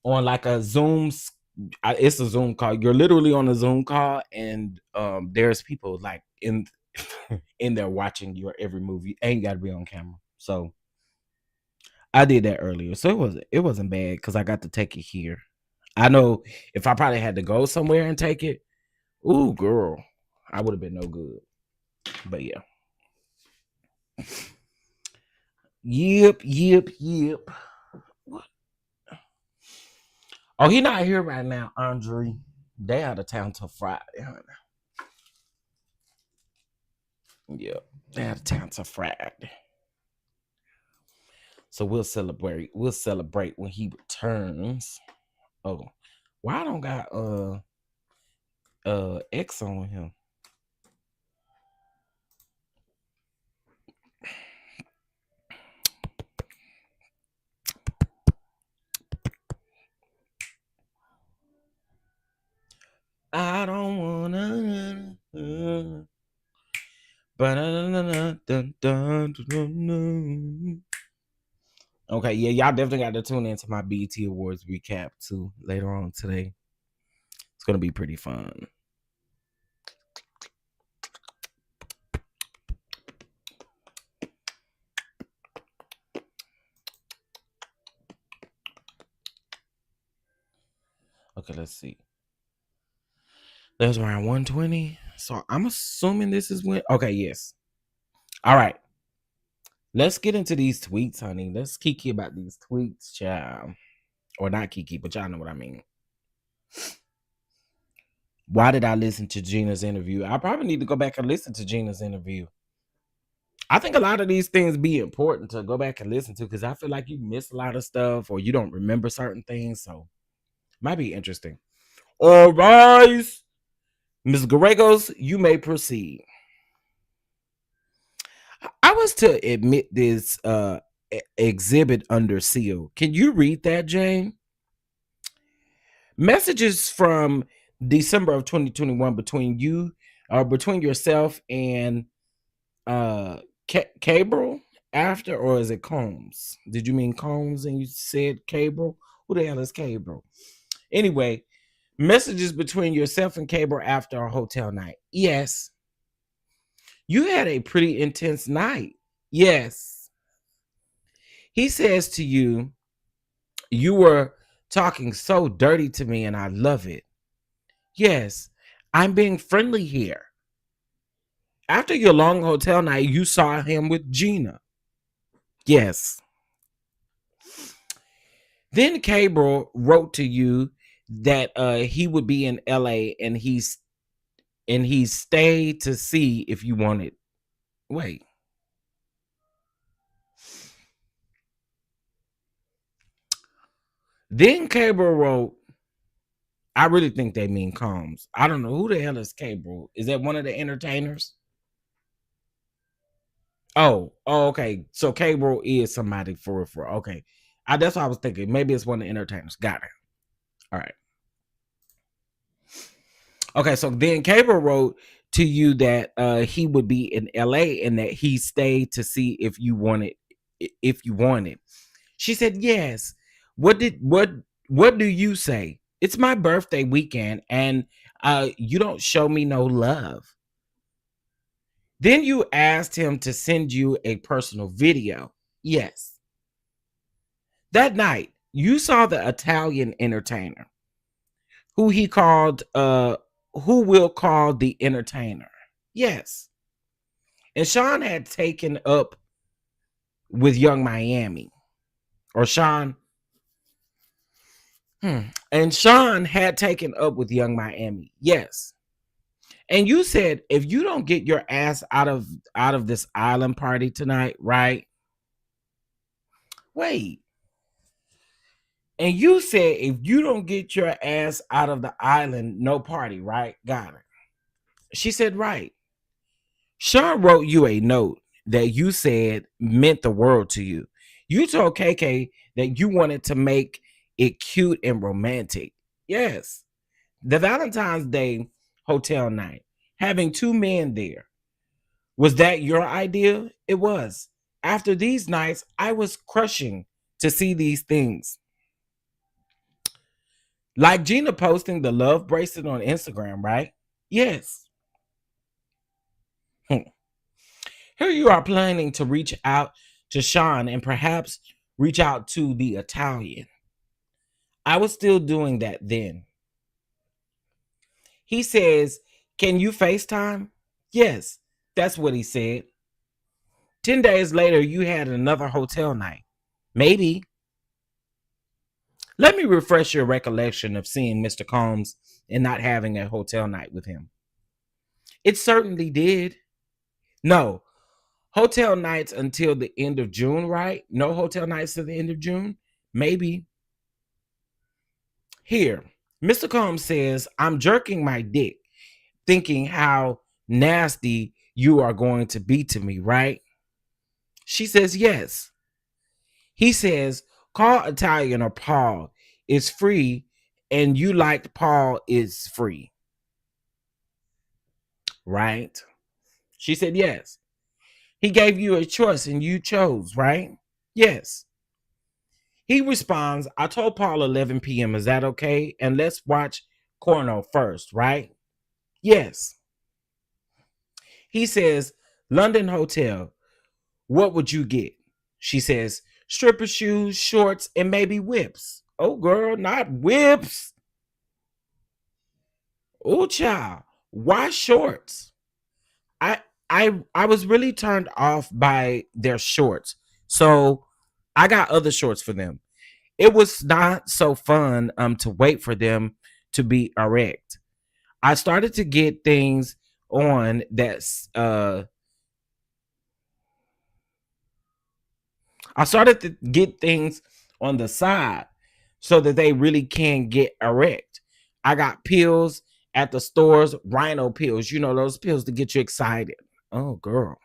on like a it's a Zoom call. You're literally on a Zoom call, and there's people like in there watching your every move. You ain't got to be on camera. So I did that earlier, so it wasn't bad because I got to take it here. I know if I probably had to go somewhere and take it, ooh girl, I would have been no good. But yeah. Yep. What? Oh, he not here right now, Andre. They out of town till Friday. Yep, they out of town till Friday. So we'll celebrate. We'll celebrate when he returns. Oh, why I don't got X on him? I don't wanna. Okay, yeah, y'all definitely got to tune into my BET Awards recap too later on today. It's gonna be pretty fun. Okay, let's see. There's around 120. So I'm assuming this is when. Okay, yes. All right. Let's get into these tweets, honey. Let's kiki about these tweets, child. Or not kiki, but y'all know what I mean. Why did I listen to Gina's interview? I probably need to go back and listen to Gina's interview. I think a lot of these things be important to go back and listen to because I feel like you miss a lot of stuff or you don't remember certain things. So might be interesting. All rise. Ms. Garregos, you may proceed. I was to admit this exhibit under seal. Can you read that, Jane? Messages from December of 2021 between yourself and Cabral after, or is it Combs? Did you mean Combs and you said Cabral? Who the hell is Cabral? Anyway, messages between yourself and Cable after a hotel night. Yes. You had a pretty intense night. Yes. He says to you, you were talking so dirty to me and I love it. Yes. I'm being friendly here. After your long hotel night, you saw him with Gina. Yes. Then Cable wrote to you that he would be in LA and he stayed to see if you wanted. Wait. Then Cable wrote, I really think they mean Combs. I don't know who the hell is Cable. Is that one of the entertainers? Oh, okay. So Cable is somebody for okay. That's what I was thinking. Maybe it's one of the entertainers. Got it. All right. Okay, so then Cable wrote to you that he would be in LA and that he stayed to see if you wanted. She said yes. What do you say? It's my birthday weekend and you don't show me no love. Then you asked him to send you a personal video. Yes. That night, you saw the Italian entertainer who will call the entertainer. Yes. And Sean had taken up with Young Miami. Or Sean. And Sean had taken up with Young Miami. Yes. And you said if you don't get your ass out of this island party tonight, right? Wait. And you said if you don't get your ass out of the island, no party, right? Got it. She said, right. Sean wrote you a note that you said meant the world to you. You told KK that you wanted to make it cute and romantic. Yes. The Valentine's Day hotel night, having two men there. Was that your idea? It was. After these nights, I was crushing to see these things. Like Gina posting the love bracelet on Instagram, right? Yes. Here you are planning to reach out to Sean and perhaps reach out to the Italian. I was still doing that then. He says, can you FaceTime? Yes, that's what he said. 10 days later, you had another hotel night. Maybe. Let me refresh your recollection of seeing Mr. Combs and not having a hotel night with him. It certainly did. No. Hotel nights until the end of June, right? No hotel nights to the end of June? Maybe. Here, Mr. Combs says, I'm jerking my dick, thinking how nasty you are going to be to me, right? She says, yes. He says, call Italian or Paul. It's free, and you liked Paul is free. Right? She said, yes. He gave you a choice and you chose, right? Yes. He responds, I told Paul 11 p.m. Is that okay? And let's watch Corno first, right? Yes. He says, London Hotel. What would you get? She says, stripper shoes, shorts, and maybe whips. Oh, girl, not whips. Oh, child. Why shorts? I was really turned off by their shorts. So I got other shorts for them. It was not so fun to wait for them to be erect. I started to get things on that's I started to get things on the side so that they really can get erect. I got pills at the stores, rhino pills, you know, those pills to get you excited. Oh, girl.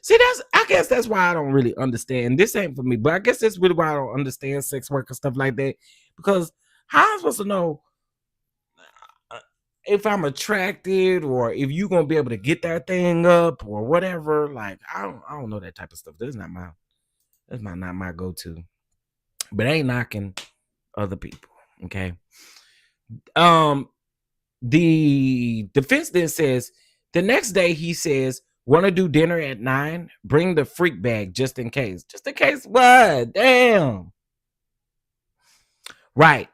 See, I guess that's why I don't really understand. This ain't for me, but I guess that's really why I don't understand sex work and stuff like that. Because how am I supposed to know if I'm attracted or if you're gonna be able to get that thing up or whatever? Like, I don't know that type of stuff. That's not my go-to. but ain't knocking other people. Okay. Um, the defense then says the next day he says, "Want to do dinner at 9? Bring the freak bag just in case." Just in case what? Damn. Right.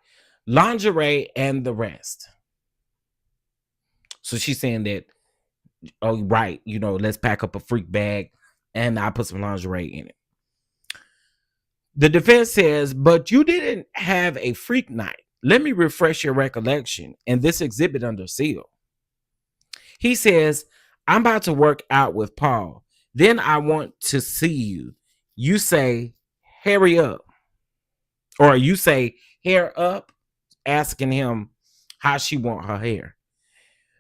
Lingerie and the rest. So she's saying that, oh, right, let's pack up a freak bag and I put some lingerie in it. The defense says, but you didn't have a freak night. Let me refresh your recollection and this exhibit under seal. He says, I'm about to work out with Paul. Then I want to see you. You say, hurry up. Or you say, hair up, asking him how she want her hair.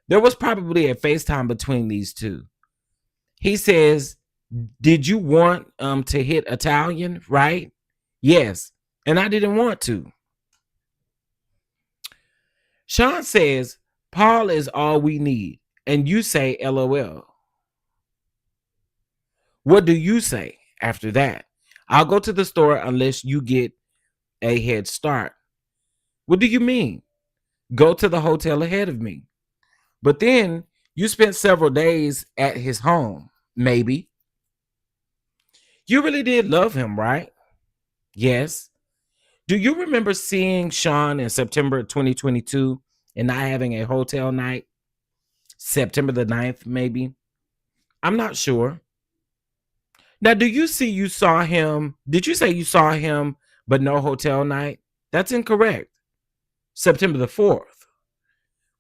There was probably a FaceTime between these two. He says, did you want to hit Italian, right? Yes. And I didn't want to. Sean says, Paul is all we need. And you say, LOL. What do you say after that? I'll go to the store unless you get a head start. What do you mean? Go to the hotel ahead of me. But then you spent several days at his home, maybe. You really did love him, right? Yes. Do you remember seeing Sean in September 2022 and not having a hotel night? September the 9th, maybe? I'm not sure. Now, did you say you saw him but no hotel night? That's incorrect. September the 4th.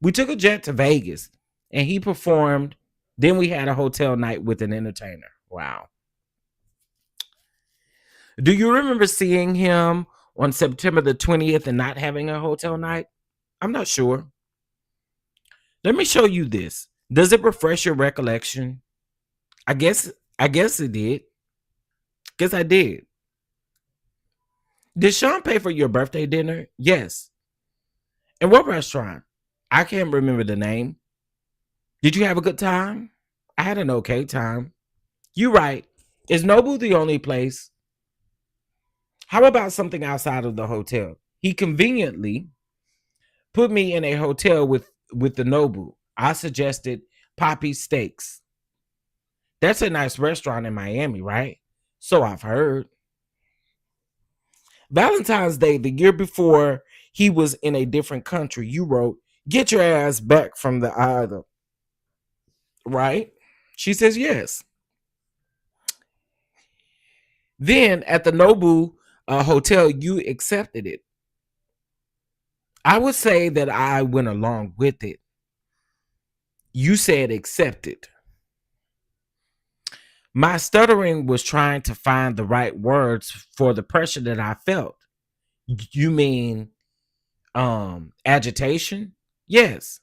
We took a jet to Vegas and he performed. Then we had a hotel night with an entertainer. Wow. Do you remember seeing him on September the 20th and not having a hotel night? I'm not sure. Let me show you this. Does it refresh your recollection? I guess it did. Guess I did. Did Sean pay for your birthday dinner? Yes. And what restaurant? I can't remember the name. Did you have a good time? I had an okay time. You right. Is Nobu the only place? How about something outside of the hotel? He conveniently put me in a hotel with the Nobu. I suggested Poppy Steaks. That's a nice restaurant in Miami, right? So I've heard. Valentine's Day, the year before he was in a different country, you wrote, get your ass back from the island. Right? She says yes. Then at the Nobu hotel, you accepted it. I would say that I went along with it. You said accepted. My stuttering was trying to find the right words for the pressure that I felt. You mean agitation? Yes.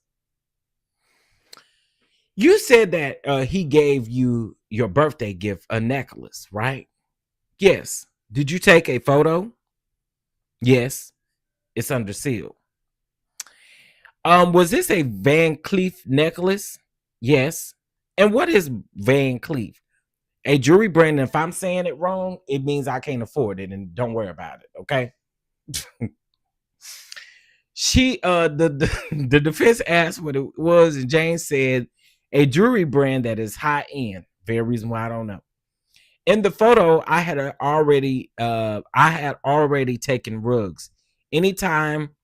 You said that he gave you your birthday gift, a necklace, right? Yes. Did you take a photo? Yes. It's under seal. Was this a Van Cleef necklace? Yes. And what is Van Cleef? A jewelry brand. If I'm saying it wrong, it means I can't afford it, and don't worry about it. Okay. The defense asked what it was, and Jane said a jewelry brand that is high end. Very reason why I don't know. In the photo, I had already taken rugs. Any time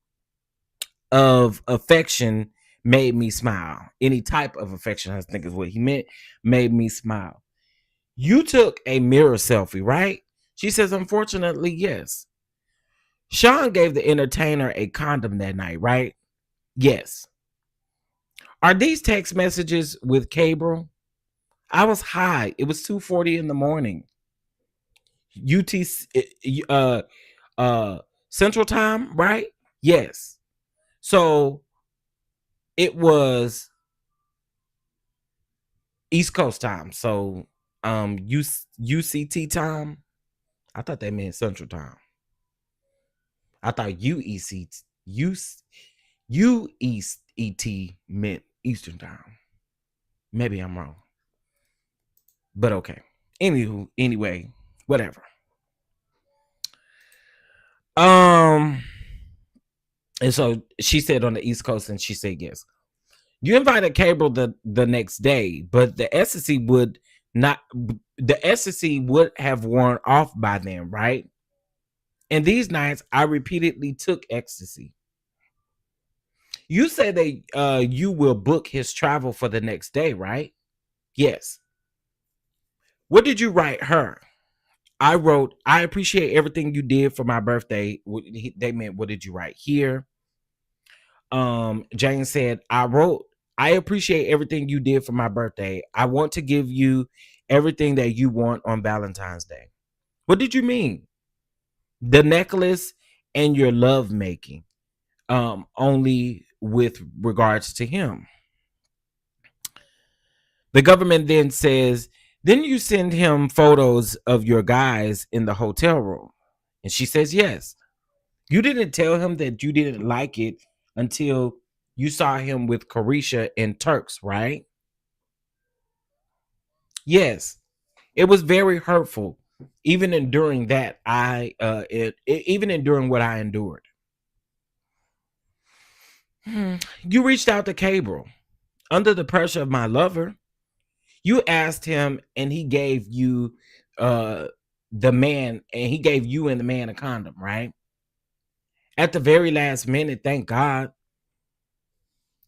of affection made me smile. Any type of affection, I think is what he meant, made me smile. You took a mirror selfie, right? She says, unfortunately, yes. Sean gave the entertainer a condom that night, right? Yes. Are these text messages with Cable? I was high. It was 2:40 in the morning. Central time, right? Yes. So it was East Coast time. So UCT time. I thought that meant Central time. I thought UECT meant Eastern time. Maybe I'm wrong. But okay. Anyway, whatever. Um, and so she said on the East Coast, and she said yes. You invited Cable the next day, but the ecstasy would not. The ecstasy would have worn off by then, right? And these nights, I repeatedly took ecstasy. You said that you will book his travel for the next day, right? Yes. What did you write her? I wrote, I appreciate everything you did for my birthday. They meant, what did you write here? Jane said, I wrote, I appreciate everything you did for my birthday. I want to give you everything that you want on Valentine's Day. What did you mean? The necklace and your love making. Only with regards to him. The government then says, then you send him photos of your guys in the hotel room. And she says, yes. You didn't tell him that you didn't like it until you saw him with Carisha and Turks, right? Yes. It was very hurtful. Even enduring that, even enduring what I endured. You reached out to Cable under the pressure of my lover. You asked him, and he gave you the man, and he gave you and the man a condom, right? At the very last minute, thank God.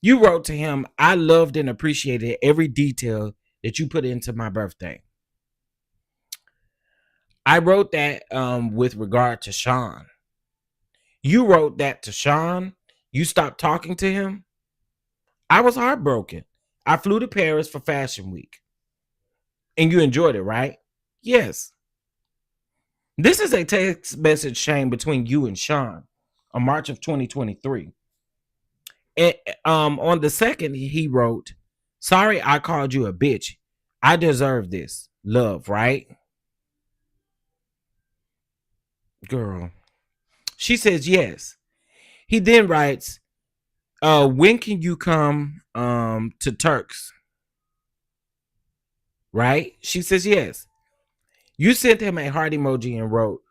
You wrote to him, I loved and appreciated every detail that you put into my birthday. I wrote that with regard to Sean. You wrote that to Sean. You stopped talking to him. I was heartbroken. I flew to Paris for Fashion Week. And you enjoyed it, right? Yes. This is a text message chain between you and Sean on March of 2023. And, on the 2nd, he wrote, sorry I called you a bitch. I deserve this. Love, right? Girl. She says yes. He then writes, when can you come to Turks? Right? She says yes. You sent him a heart emoji and wrote,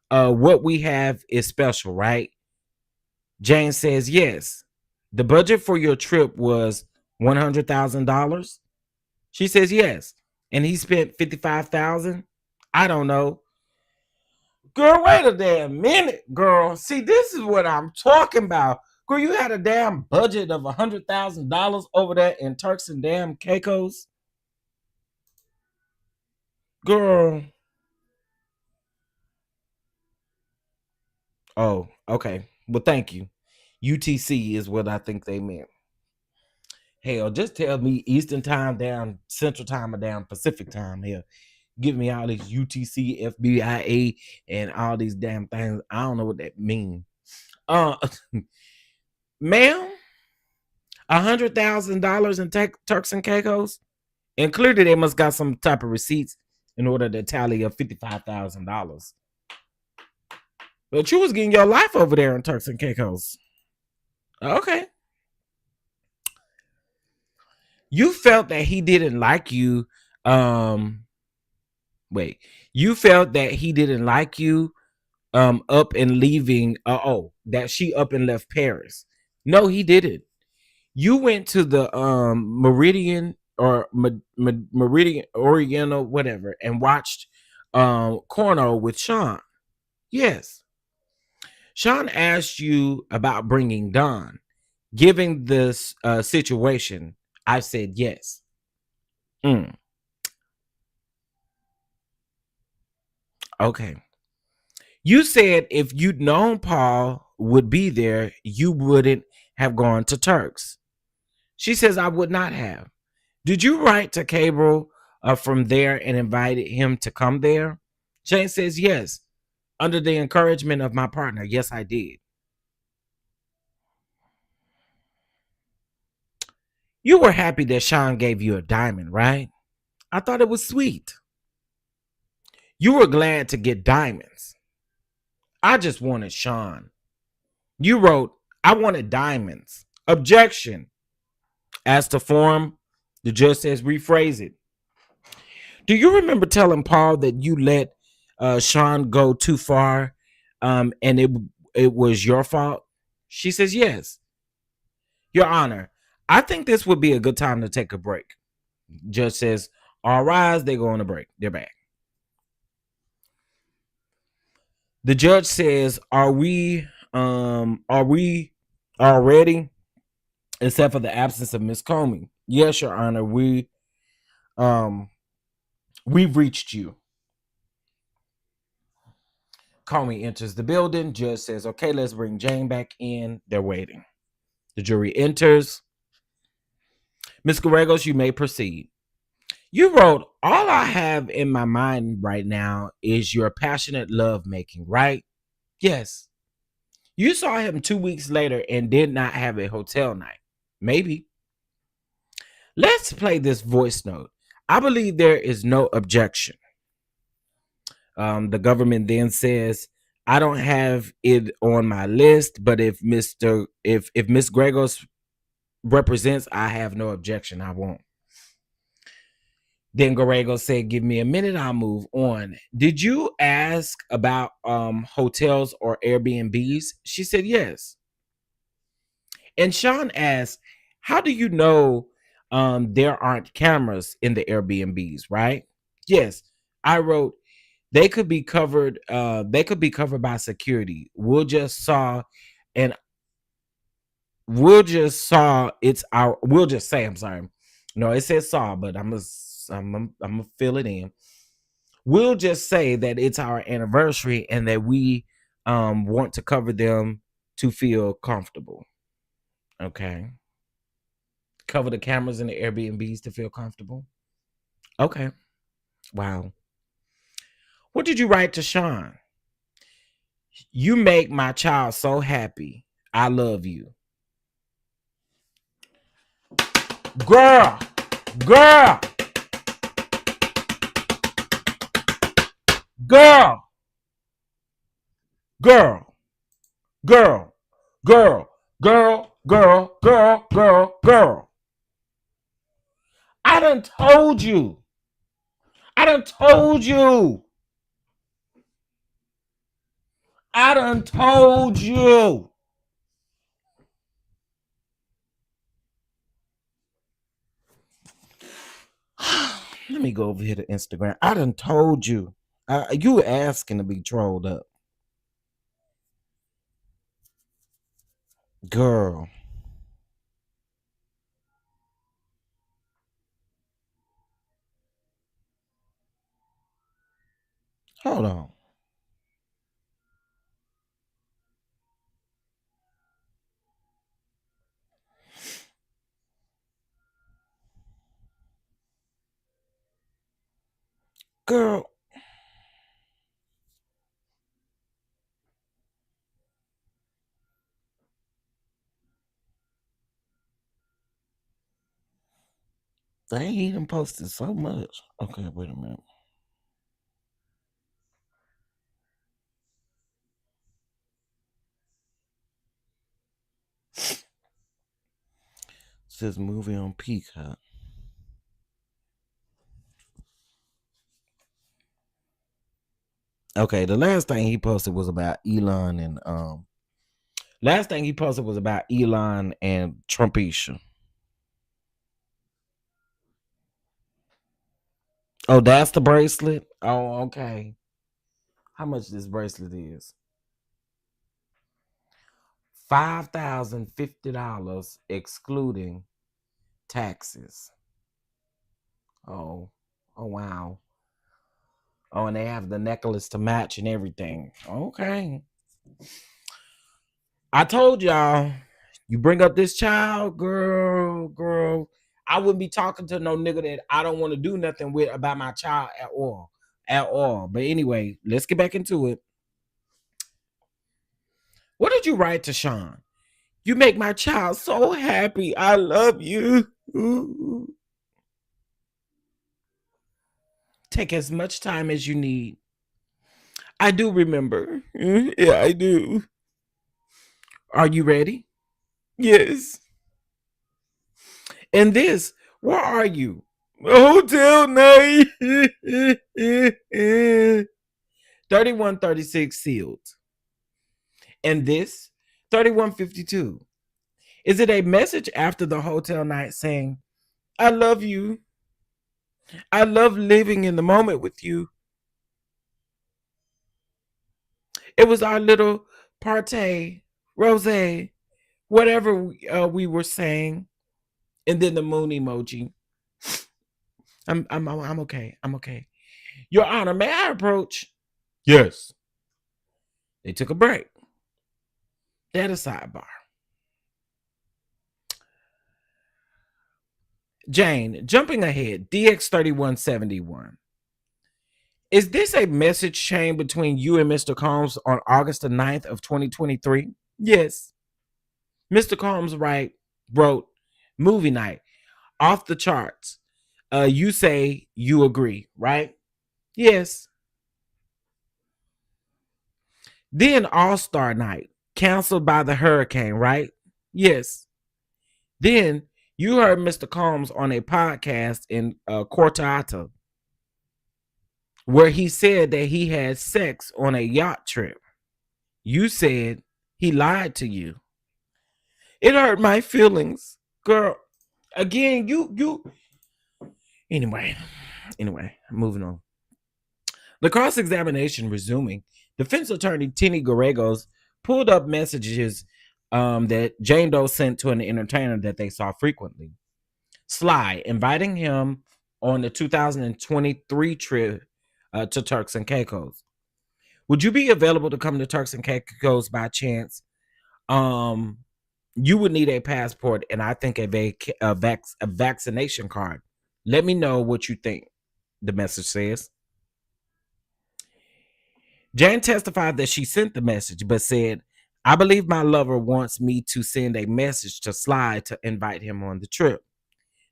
what we have is special, right? Jane says yes. The budget for your trip was $100,000. She says yes. And he spent $55,000. I don't know. Girl, wait a damn minute, girl. See, this is what I'm talking about. Girl, you had a damn budget of $100,000 over there in Turks and damn Caicos. Girl. Oh, okay. Well, thank you. UTC is what I think they meant. Hell, just tell me Eastern time down, Central time or down Pacific time here. Give me all these UTC, FBIA, and all these damn things. I don't know what that means. Ma'am, $100,000 in Turks and Caicos, and clearly they must got some type of receipts in order to tally up $55,000. But you was getting your life over there in Turks and Caicos. Okay. You felt that he didn't like you. Wait. You felt that he didn't like you up and leaving. That she up and left Paris. No, he didn't. You went to the Meridian or Meridian Oriental, whatever, and watched Corno with Sean. Yes. Sean asked you about bringing Don. Given this situation, I said yes. Okay. You said if you'd known Paul would be there, you wouldn't have gone to Turks. She says, I would not have. Did you write to Cable from there and invited him to come there? Jane says, yes. Under the encouragement of my partner. Yes, I did. You were happy that Sean gave you a diamond, right? I thought it was sweet. You were glad to get diamonds. I just wanted Sean. You wrote, I wanted diamonds. Objection. As to form, the judge says rephrase it. Do you remember telling Paul that you let Sean go too far And it was your fault? She says, yes, Your Honor. I think this would be a good time to take a break. Judge says, all rise. They go on a break. They're back. The judge says, are we all ready? Except for the absence of Miss Comey. Yes, Your Honor. We've reached you. Comey enters the building. Judge says, okay, let's bring Jane back in. They're waiting. The jury enters. Ms. Gallegos, you may proceed. You wrote, all I have in my mind right now is your passionate love making, right? Yes. You saw him 2 weeks later and did not have a hotel night. Maybe. Let's play this voice note. I believe there is no objection. The government then says, I don't have it on my list, but if Miss Gregos represents, I have no objection. I won't. Then Garego said, give me a minute, I'll move on. Did you ask about hotels or Airbnbs? She said, yes. And Sean asked, how do you know there aren't cameras in the Airbnbs, right? Yes. I wrote, they could be covered by security. We'll just say I'm sorry. No, it says saw, but I'm gonna fill it in. We'll just say that it's our anniversary and that we want to cover them to feel comfortable. Okay. Cover the cameras in the Airbnbs to feel comfortable. Okay. Wow. What did you write to Sean? You make my child so happy. I love you. Girl. Girl. Girl. Girl. Girl. Girl. Girl. Girl. Girl. Girl. Girl. I done told you. I done told you. I done told you. Let me go over here to Instagram. I done told you. You asking to be trolled up. Girl. Hold on. Girl. They ain't even posted so much. Okay, wait a minute. It says movie on Peacock. Okay, the last thing he posted was about Elon and Trumpisha. Oh, that's the bracelet? Oh, okay. How much this bracelet is? $5,050 excluding taxes. Oh wow. Oh, and they have the necklace to match and everything. Okay. I told y'all, you bring up this child, girl. I wouldn't be talking to no nigga that I don't want to do nothing with about my child at all. At all. But anyway, let's get back into it. What did you write to Sean? You make my child so happy. I love you. Ooh. Take as much time as you need. I do remember. Yeah, I do. Are you ready? Yes. And this, where are you? Hotel night. 3136 sealed. And this 3152. Is it a message after the hotel night saying, I love you. I love living in the moment with you. It was our little party, rose, whatever we were saying. And then the moon emoji. I'm okay. I'm okay. Your Honor, may I approach? Yes. They took a break. They had a sidebar. Jane, jumping ahead, DX3171. Is this a message chain between you and Mr. Combs on August the 9th of 2023? Yes. Mr. Combs wrote movie night off the charts. You say you agree, right? Yes. Then All-Star night canceled by the hurricane, right? Yes. Then you heard Mr. Combs on a podcast in Cortata where he said that he had sex on a yacht trip. You said he lied to you. It hurt my feelings, girl. Again, you. Anyway, moving on. The cross-examination resuming. Defense attorney Tini Gallegos pulled up messages that Jane Doe sent to an entertainer that they saw frequently. Sly inviting him on the 2023 trip to Turks and Caicos. Would you be available to come to Turks and Caicos by chance? You would need a passport and I think a vaccination card. Let me know what you think, the message says. Jane testified that she sent the message, but said, I believe my lover wants me to send a message to Sly to invite him on the trip.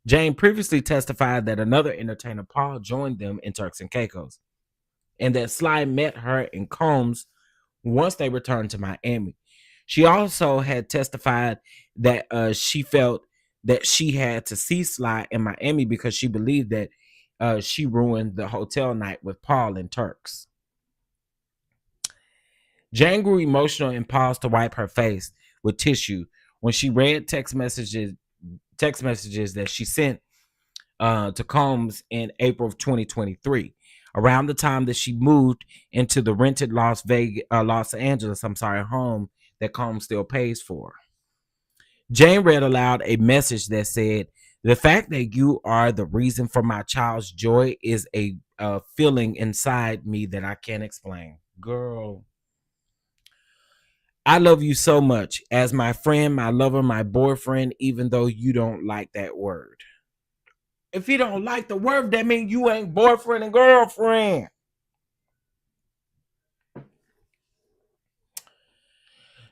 Jane previously testified that another entertainer, Paul, joined them in Turks and Caicos, and that Sly met her in Combs once they returned to Miami. She also had testified that she felt that she had to see Sly in Miami because she believed that she ruined the hotel night with Paul and Turks. Jane grew emotional and paused to wipe her face with tissue when she read text messages that she sent to Combs in April of 2023, around the time that she moved into the rented Los Angeles home that Combs still pays for. Jane read aloud a message that said, the fact that you are the reason for my child's joy is a feeling inside me that I can't explain. Girl, I love you so much as my friend, my lover, my boyfriend, even though you don't like that word. If you don't like the word, that means you ain't boyfriend and girlfriend.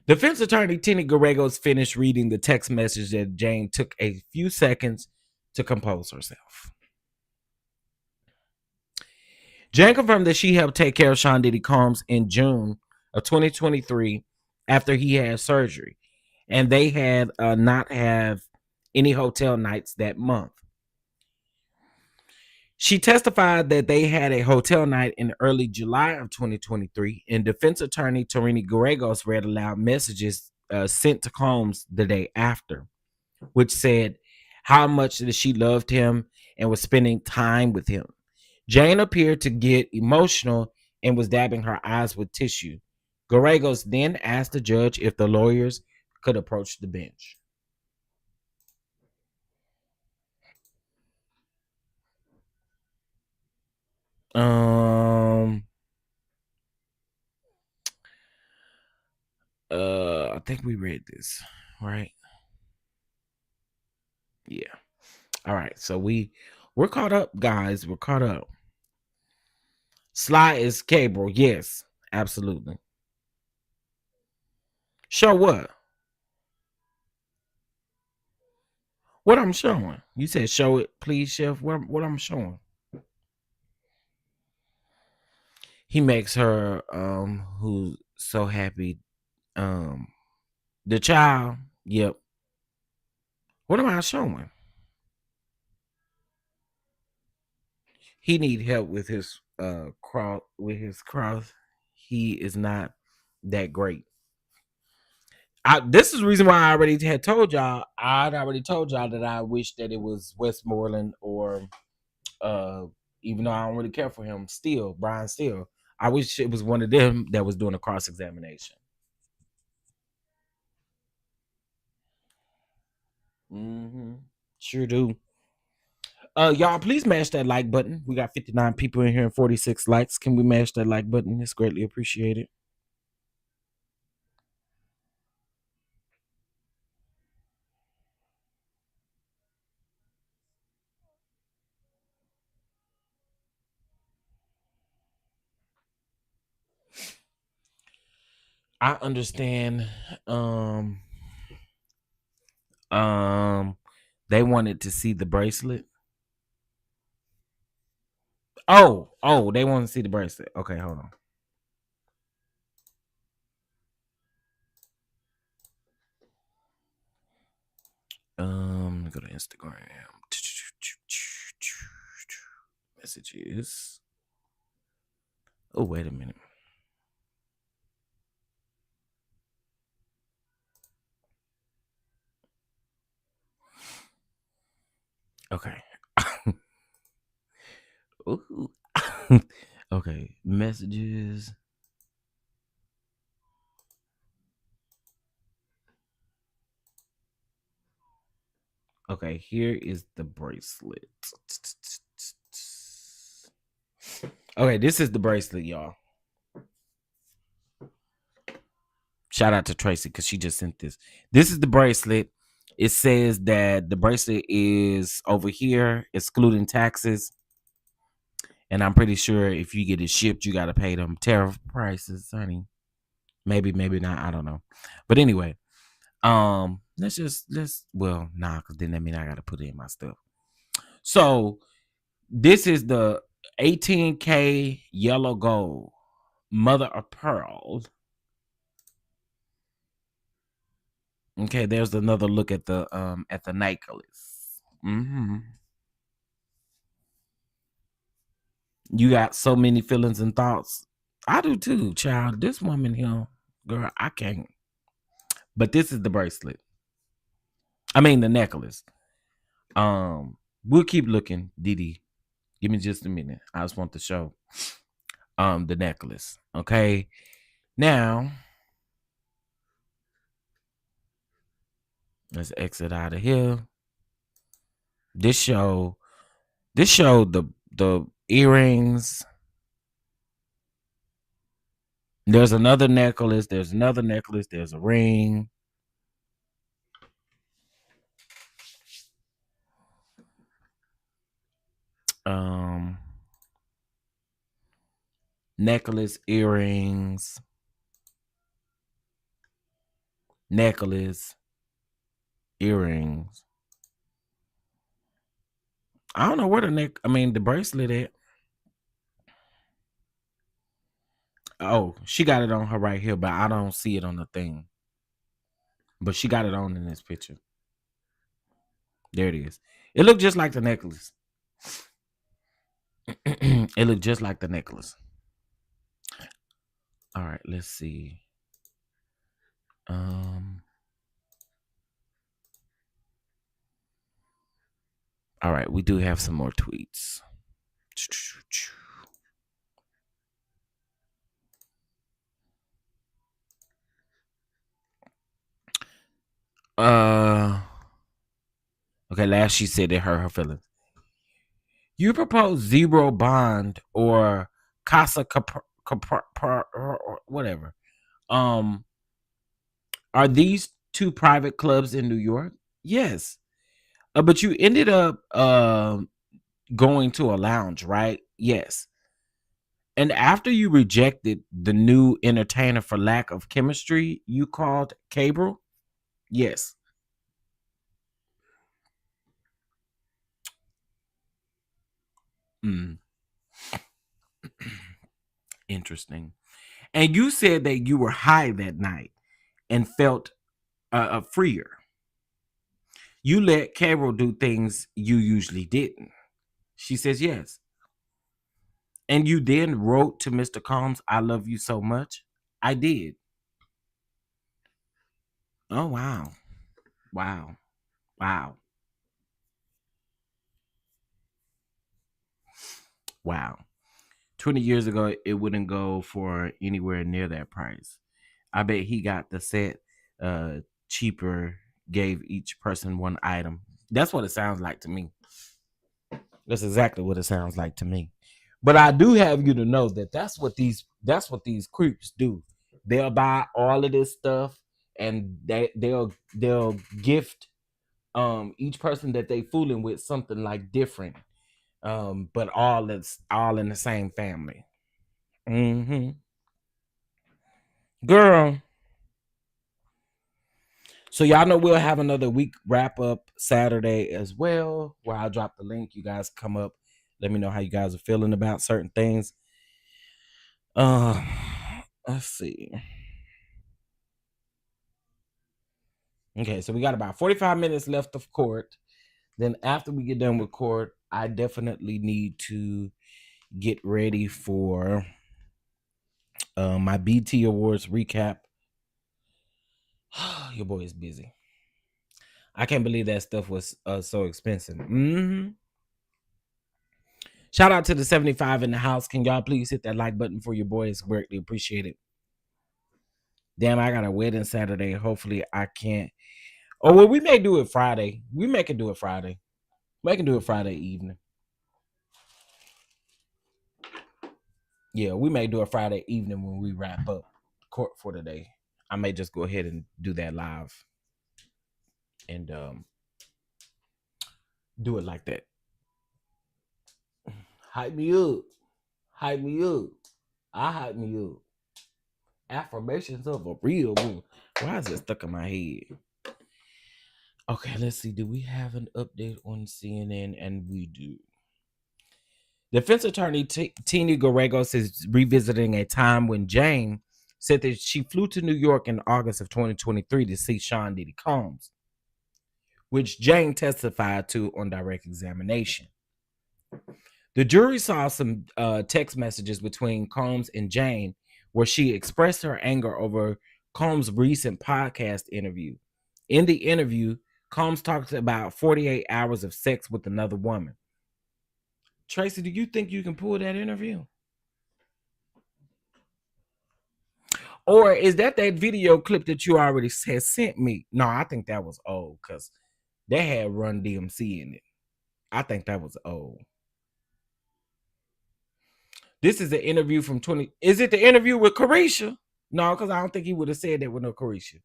Defense attorney Tini Gallegos finished reading the text message that Jane took a few seconds to compose herself. Jane confirmed that she helped take care of Sean Diddy Combs in June of 2023 after he had surgery, and they had not have any hotel nights that month. She testified that they had a hotel night in early July of 2023, and defense attorney Torini Gallegos read aloud messages sent to Combs the day after, which said how much that she loved him and was spending time with him. Jane appeared to get emotional and was dabbing her eyes with tissue. Gallegos then asked the judge if the lawyers could approach the bench. I think we read this, right? Yeah. All right. So we're caught up, guys. We're caught up. Sly is cable. Yes, absolutely. Show what? What I'm showing? You said show it, please, chef. What I'm showing? He makes her who's so happy. The child. Yep. What am I showing? He need help with his cross. He is not that great. This is the reason why I already had told y'all. I'd already told y'all that I wish that it was Westmoreland or uh even though I don't really care for him, still Brian Steele. I wish it was one of them that was doing a cross examination. Mm-hmm. Sure do. Y'all, please mash that like button. We got 59 people in here and 46 likes. Can we mash that like button? It's greatly appreciated. I understand. Um, they wanted to see the bracelet. Oh, they want to see the bracelet. Okay, hold on. Let me go to Instagram. Messages. Oh, wait a minute. Okay. Ooh. Okay, messages. Okay, here is the bracelet. Okay, this is the bracelet, y'all. Shout out to Tracy because she just sent this. This is the bracelet. It says that the bracelet is over here, excluding taxes. And I'm pretty sure if you get it shipped, you got to pay them tariff prices, honey. Maybe not. I don't know. But anyway, because then that mean I got to put it in my stuff. So this is the 18K yellow gold mother of pearl. Okay, there's another look at the necklace. Mm-hmm. You got so many feelings and thoughts. I do too, child. This woman here, girl, I can't. But this is the bracelet. I mean the necklace. We'll keep looking, Didi. Give me just a minute. I just want to show the necklace. Okay. Now let's exit out of here. This show the earrings. There's another necklace. There's another necklace. There's a ring. Necklace, earrings, necklace, earrings. I don't know where the bracelet at. Oh, she got it on her right here, but I don't see it on the thing. But she got it on in this picture. There it is. It looked just like the necklace. It looked just like the necklace. All right, let's see. All right, we do have some more tweets. Okay, last she said it hurt her feelings. You propose zero bond or casa or whatever. Are these two private clubs in New York? Yes. But you ended up going to a lounge, right? Yes. And after you rejected the new entertainer for lack of chemistry, you called Cable? Yes. Mm. Interesting. And you said that you were high that night and felt freer. You let Cable do things you usually didn't. She says yes. And you then wrote to Mr. Combs, I love you so much. I did. Oh wow. Wow. Wow. Wow. 20 years ago, it wouldn't go for anywhere near that price. I bet he got the set uh cheaper, gave each person one item. That's what it sounds like to me. That's exactly what it sounds like to me. But I do have you to know that that's what these creeps do. They'll buy all of this stuff and they'll gift each person that they fooling with something like different. But all in the same family. Mm-hmm. Girl. So y'all know we'll have another week wrap up Saturday as well, where I'll drop the link. You guys come up, let me know how you guys are feeling about certain things. Uh, let's see. Okay, so we got about 45 minutes left of court. Then after we get done with court, I definitely need to get ready for my BT Awards recap. Your boy is busy. I can't believe that stuff was so expensive. Mm-hmm. Shout out to the 75 in the house. Can y'all please hit that like button for your boy? It's greatly appreciated. Damn, I got a wedding Saturday. Hopefully I can't. Oh, well, we may do it Friday. We may can do it Friday. We can do it Friday evening. Yeah, we may do it Friday evening when we wrap up court for today. I may just go ahead and do that live and do it like that. Hype me up. Hype me up. I hype me up. Affirmations of a real one. Why is it stuck in my head? Okay, let's see. Do we have an update on CNN? And we do. Defense attorney Tina Gallegos is revisiting a time when Jane said that she flew to New York in August of 2023 to see Sean Diddy Combs, which Jane testified to on direct examination. The jury saw some text messages between Combs and Jane where she expressed her anger over Combs' recent podcast interview. In the interview, Combs talked about 48 hours of sex with another woman. Tracy, do you think you can pull that interview? Or is that video clip that you already had sent me? No, I think that was old because they had Run DMC in it. I think that was old. This is an interview from 20. Is it the interview with Carisha? No, because I don't think he would have said that with no Carisha.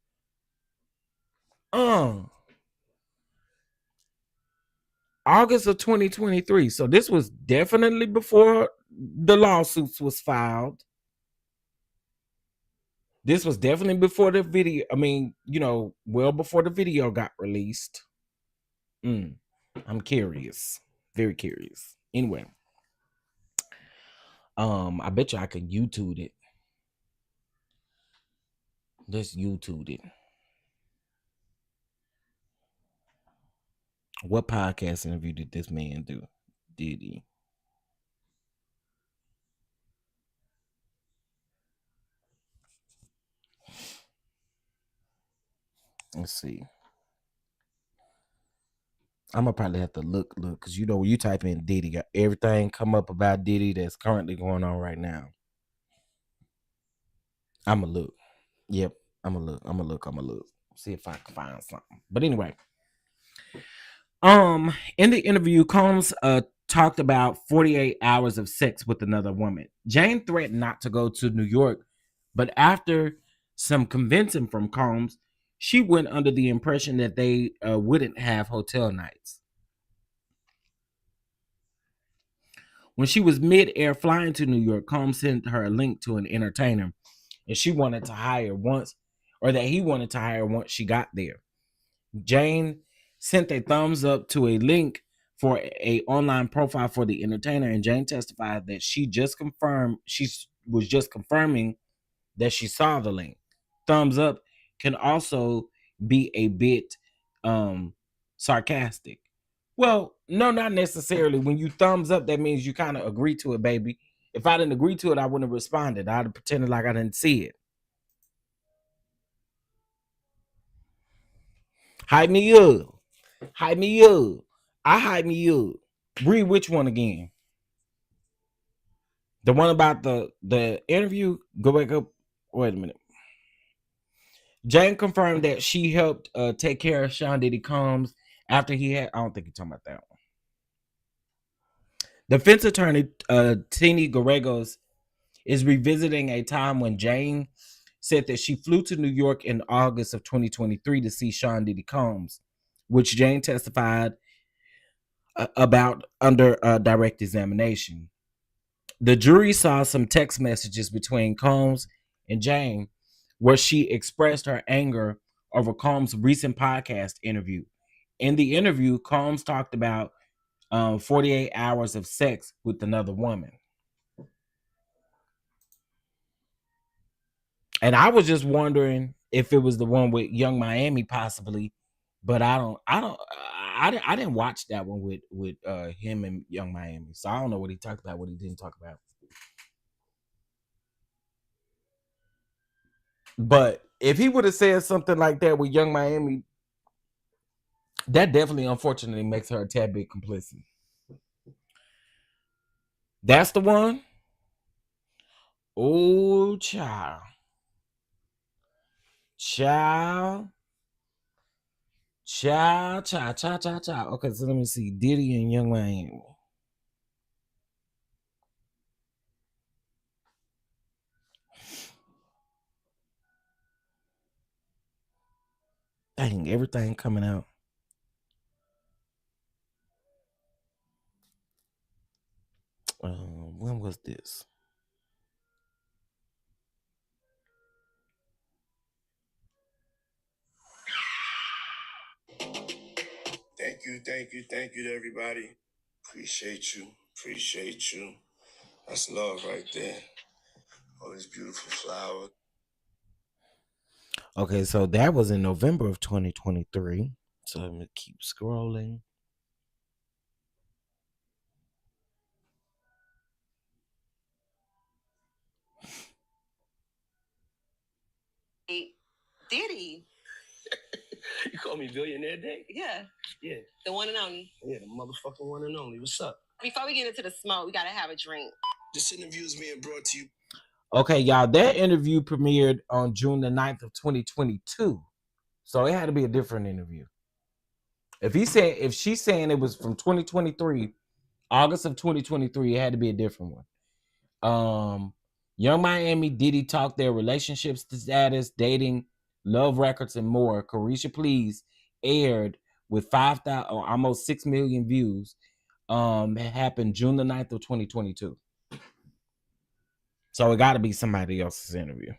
August of 2023. So this was definitely before the lawsuits was filed. This was definitely before the video. I mean, well before the video got released. I'm curious. Very curious. Anyway. I bet you I could YouTube it. Let's YouTube it. What podcast interview did this man do? Did he? Let's see. I'm gonna probably have to look, because when you type in Diddy, got everything come up about Diddy that's currently going on right now. I'm gonna look. Yep, I'm gonna look. See if I can find something. But anyway, in the interview, Combs talked about 48 hours of sex with another woman. Jane threatened not to go to New York, but after some convincing from Combs, she went under the impression that they wouldn't have hotel nights. When she was mid-air flying to New York, Combs sent her a link to an entertainer, and she wanted to hire once, or that he wanted to hire once she got there. Jane sent a thumbs up to a link for a online profile for the entertainer, and Jane testified that she was just confirming that she saw the link. Thumbs up can also be a bit sarcastic. Well, no, not necessarily. When you thumbs up, that means you kind of agree to it, baby. If I didn't agree to it, I wouldn't have responded. I'd have pretended like I didn't see it. Hype me up. Hype me up. I hype me up. Read which one again? The one about the interview? Go back up. Wait a minute. Jane confirmed that she helped take care of Sean Diddy Combs after he had. I don't think you're talking about that one. Defense attorney Tini Gallegos is revisiting a time when Jane said that she flew to New York in August of 2023 to see Sean Diddy Combs, which Jane testified about under direct examination. The jury saw some text messages between Combs and Jane where she expressed her anger over Combs' recent podcast interview. In the interview, Combs talked about 48 hours of sex with another woman. And I was just wondering if it was the one with Young Miami, possibly, but I didn't watch that one with him and Young Miami, so I don't know what he talked about, what he didn't talk about. But if he would have said something like that with Young Miami, that definitely, unfortunately, makes her a tad bit complicit. That's the one. Oh, child, child. Child, child, child, child, child. Okay, so let me see. Diddy and Young Miami. Dang, everything coming out. When was this? Thank you to everybody. Appreciate you. Appreciate you. That's love right there. All these beautiful flowers. Okay, so that was in November of 2023. So let me keep scrolling. Diddy. You call me Billionaire Day? Yeah. Yeah. The one and only. Yeah, the motherfucking one and only. What's up? Before we get into the smoke, we gotta have a drink. This interview is being brought to you. Okay, y'all, that interview premiered on June the 9th of 2022. So it had to be a different interview. If she's saying it was from 2023, August of 2023, it had to be a different one. Young Miami, Diddy talked their relationships status, dating, love records, and more. Carisha Please aired with 5,000 or almost 6 million views. It happened June the 9th of 2022. So it got to be somebody else's interview.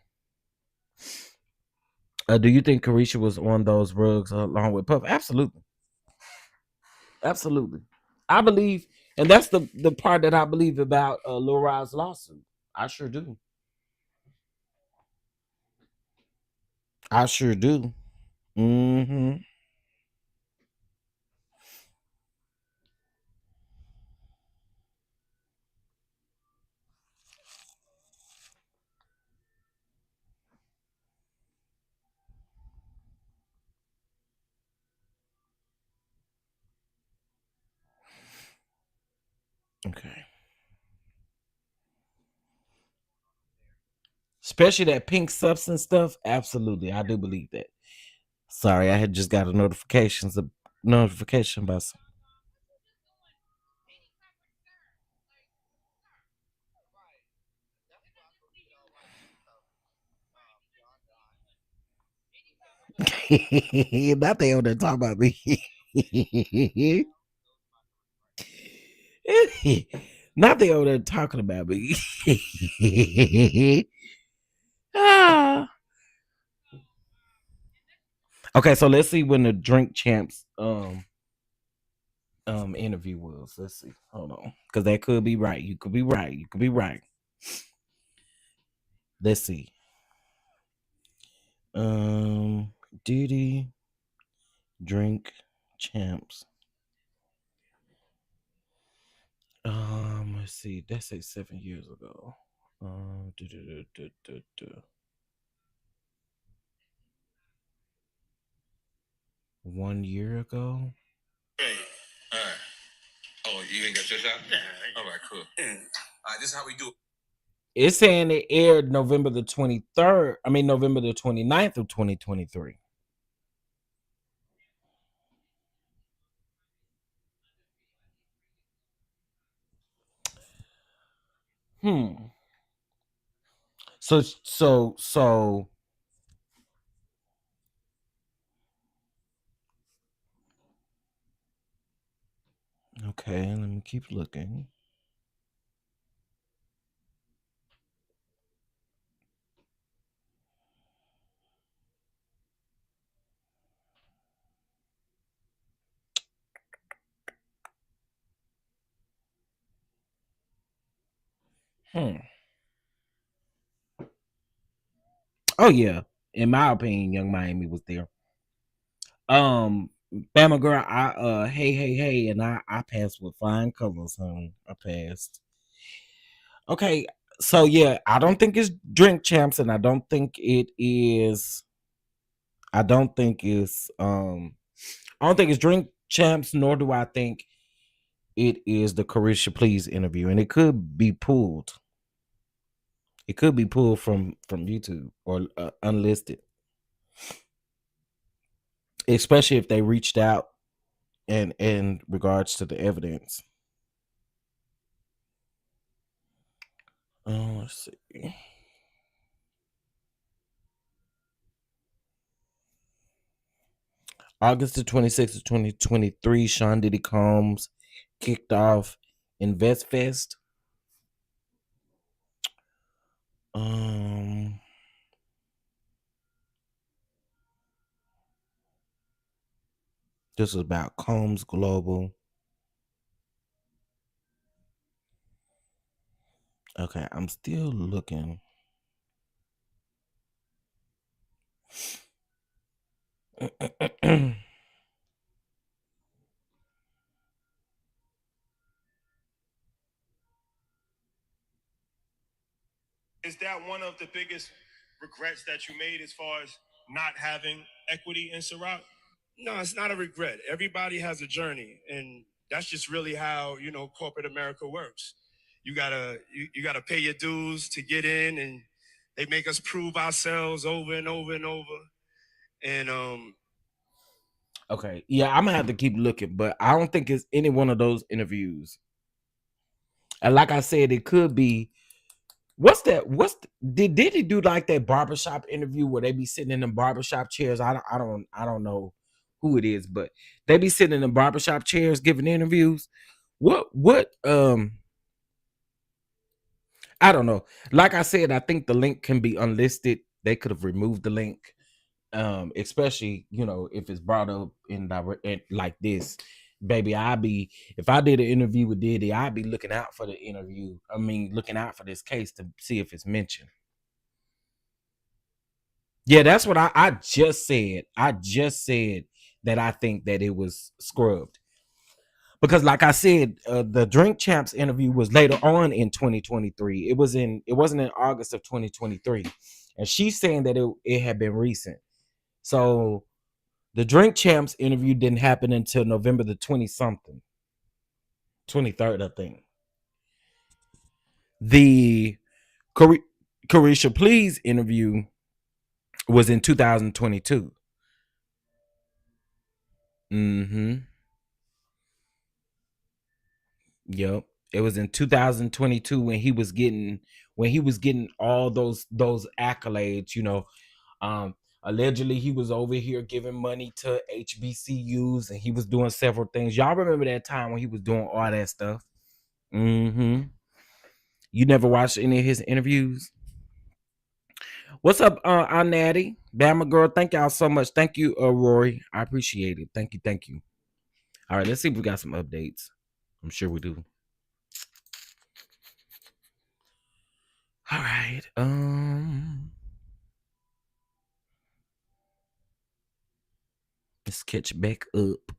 Do you think Carisha was on those rugs along with Puff? Absolutely. Absolutely. I believe, and that's the part that I believe about Lil Rod's lawsuit. I sure do. I sure do. Mm-hmm. Okay. Especially that pink substance stuff. Absolutely. I do believe that. Sorry, I had just got a notification about some. Not they on there talking about me. Not they over there talking about me. Ah. Okay, so let's see when the Drink Champs interview was. Let's see. Hold on. Because that could be right. You could be right. You could be right. Let's see. Diddy Drink Champs. Let's see. That's 7 years ago. duh, duh, duh, duh, duh. 1 year ago. Hey, all right. Oh, you ain't got your shot? Yeah. All right, cool. Yeah. All right, this is how we do it. It's saying it aired November the 23rd. I mean, November the 29th of 2023. So okay, let me keep looking. Oh yeah. In my opinion, Young Miami was there. Bama girl, hey, and I passed with flying colors, hon. I passed. Okay, so yeah, I don't think it's Drink Champs, and I don't think I don't think it's I don't think it's Drink Champs, nor do I think it is the Carisha Please interview, and it could be pulled. It could be pulled from YouTube or unlisted, especially if they reached out in regards to the evidence. Let's see. August the 26th of 2023, Sean Diddy Combs kicked off InvestFest. Um, this is about Combs Global. Okay, I'm still looking. Is that one of the biggest regrets that you made as far as not having equity in Ciroc? No, it's not a regret. Everybody has a journey, and that's just really how corporate America works. You gotta pay your dues to get in, and they make us prove ourselves over and over and over. And Okay, yeah, I'm gonna have to keep looking, but I don't think it's any one of those interviews. And like I said, it could be. What's that? Did he do like that barbershop interview where they be sitting in the barbershop chairs? I don't know who it is, but they be sitting in the barbershop chairs giving interviews. What I don't know. Like I said, I think the link can be unlisted. They could have removed the link. Especially, if it's brought up in direct like this. Baby, if I did an interview with Diddy, I'd be looking out for the interview. I mean, looking out for this case to see if it's mentioned. Yeah, that's what I just said. I just said that I think that it was scrubbed. Because like I said, the Drink Champs interview was later on in 2023. It wasn't in August of 2023. And she's saying that it had been recent. So the Drink Champs interview didn't happen until November the 20 something. 23rd, I think. The Carisha Please interview was in 2022. Mm-hmm. Yep. It was in 2022 when he was getting all those accolades, allegedly he was over here giving money to HBCUs and he was doing several things. Y'all remember that time when he was doing all that stuff? Mm-hmm. You never watched any of his interviews? What's up, Aunt Natty? Bama girl, thank y'all so much. Thank you, Rory. I appreciate it. Thank you. All right, let's see if we got some updates. I'm sure we do. All right. Let's catch back up.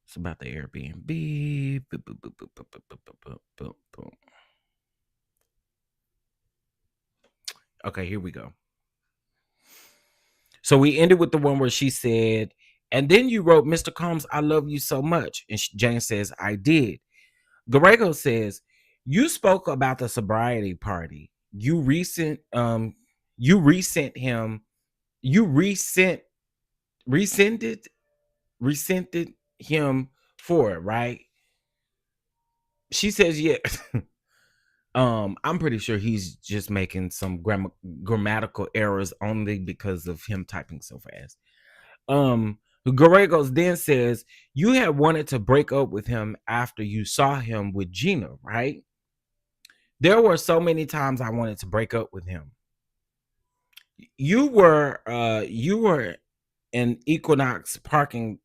It's about the Airbnb. Okay, here we go. So we ended with the one where she said, and then you wrote, Mr. Combs, I love you so much. And Jane says, I did. Garego says, you spoke about the sobriety party. You resent him. You resented him for it, right? She says, yeah. I'm pretty sure he's just making some grammatical errors only because of him typing so fast. Garregos then says, you had wanted to break up with him after you saw him with Gina, right? There were so many times I wanted to break up with him. You were in Equinox parking.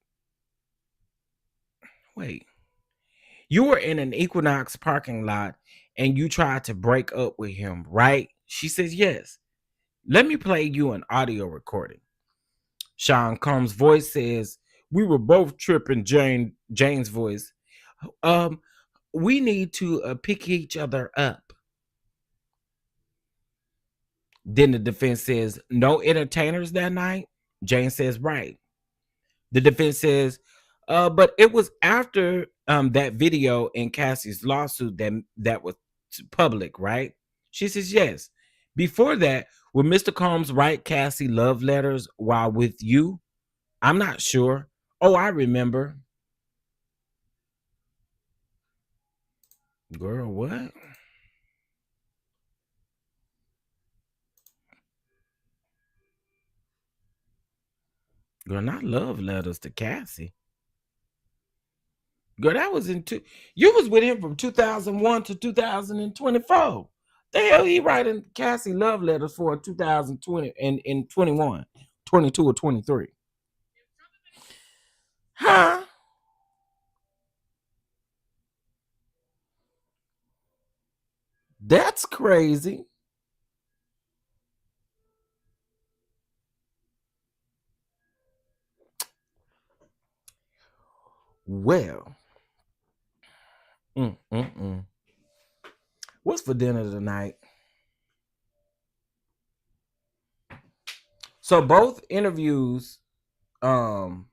Wait. You were in an Equinox parking lot and you tried to break up with him, right? She says, yes. Let me play you an audio recording. Sean Combs' voice says, we were both tripping. Jane's voice. Um, we need to pick each other up. Then the defense says, no entertainers that night. Jane says, right. The defense says, but it was after that video in Cassie's lawsuit that was public, right? She says, yes. Before that, would Mr. Combs write Cassie love letters while with you? I'm not sure. Oh, I remember. Girl, what? Girl, not love letters to Cassie. Girl, that was you was with him from 2001 to 2024. The hell he writing Cassie love letters for 2020 and in 21, 22 or 23? Huh? That's crazy. Well, mm, mm, mm. What's for dinner tonight? So both interviews, um,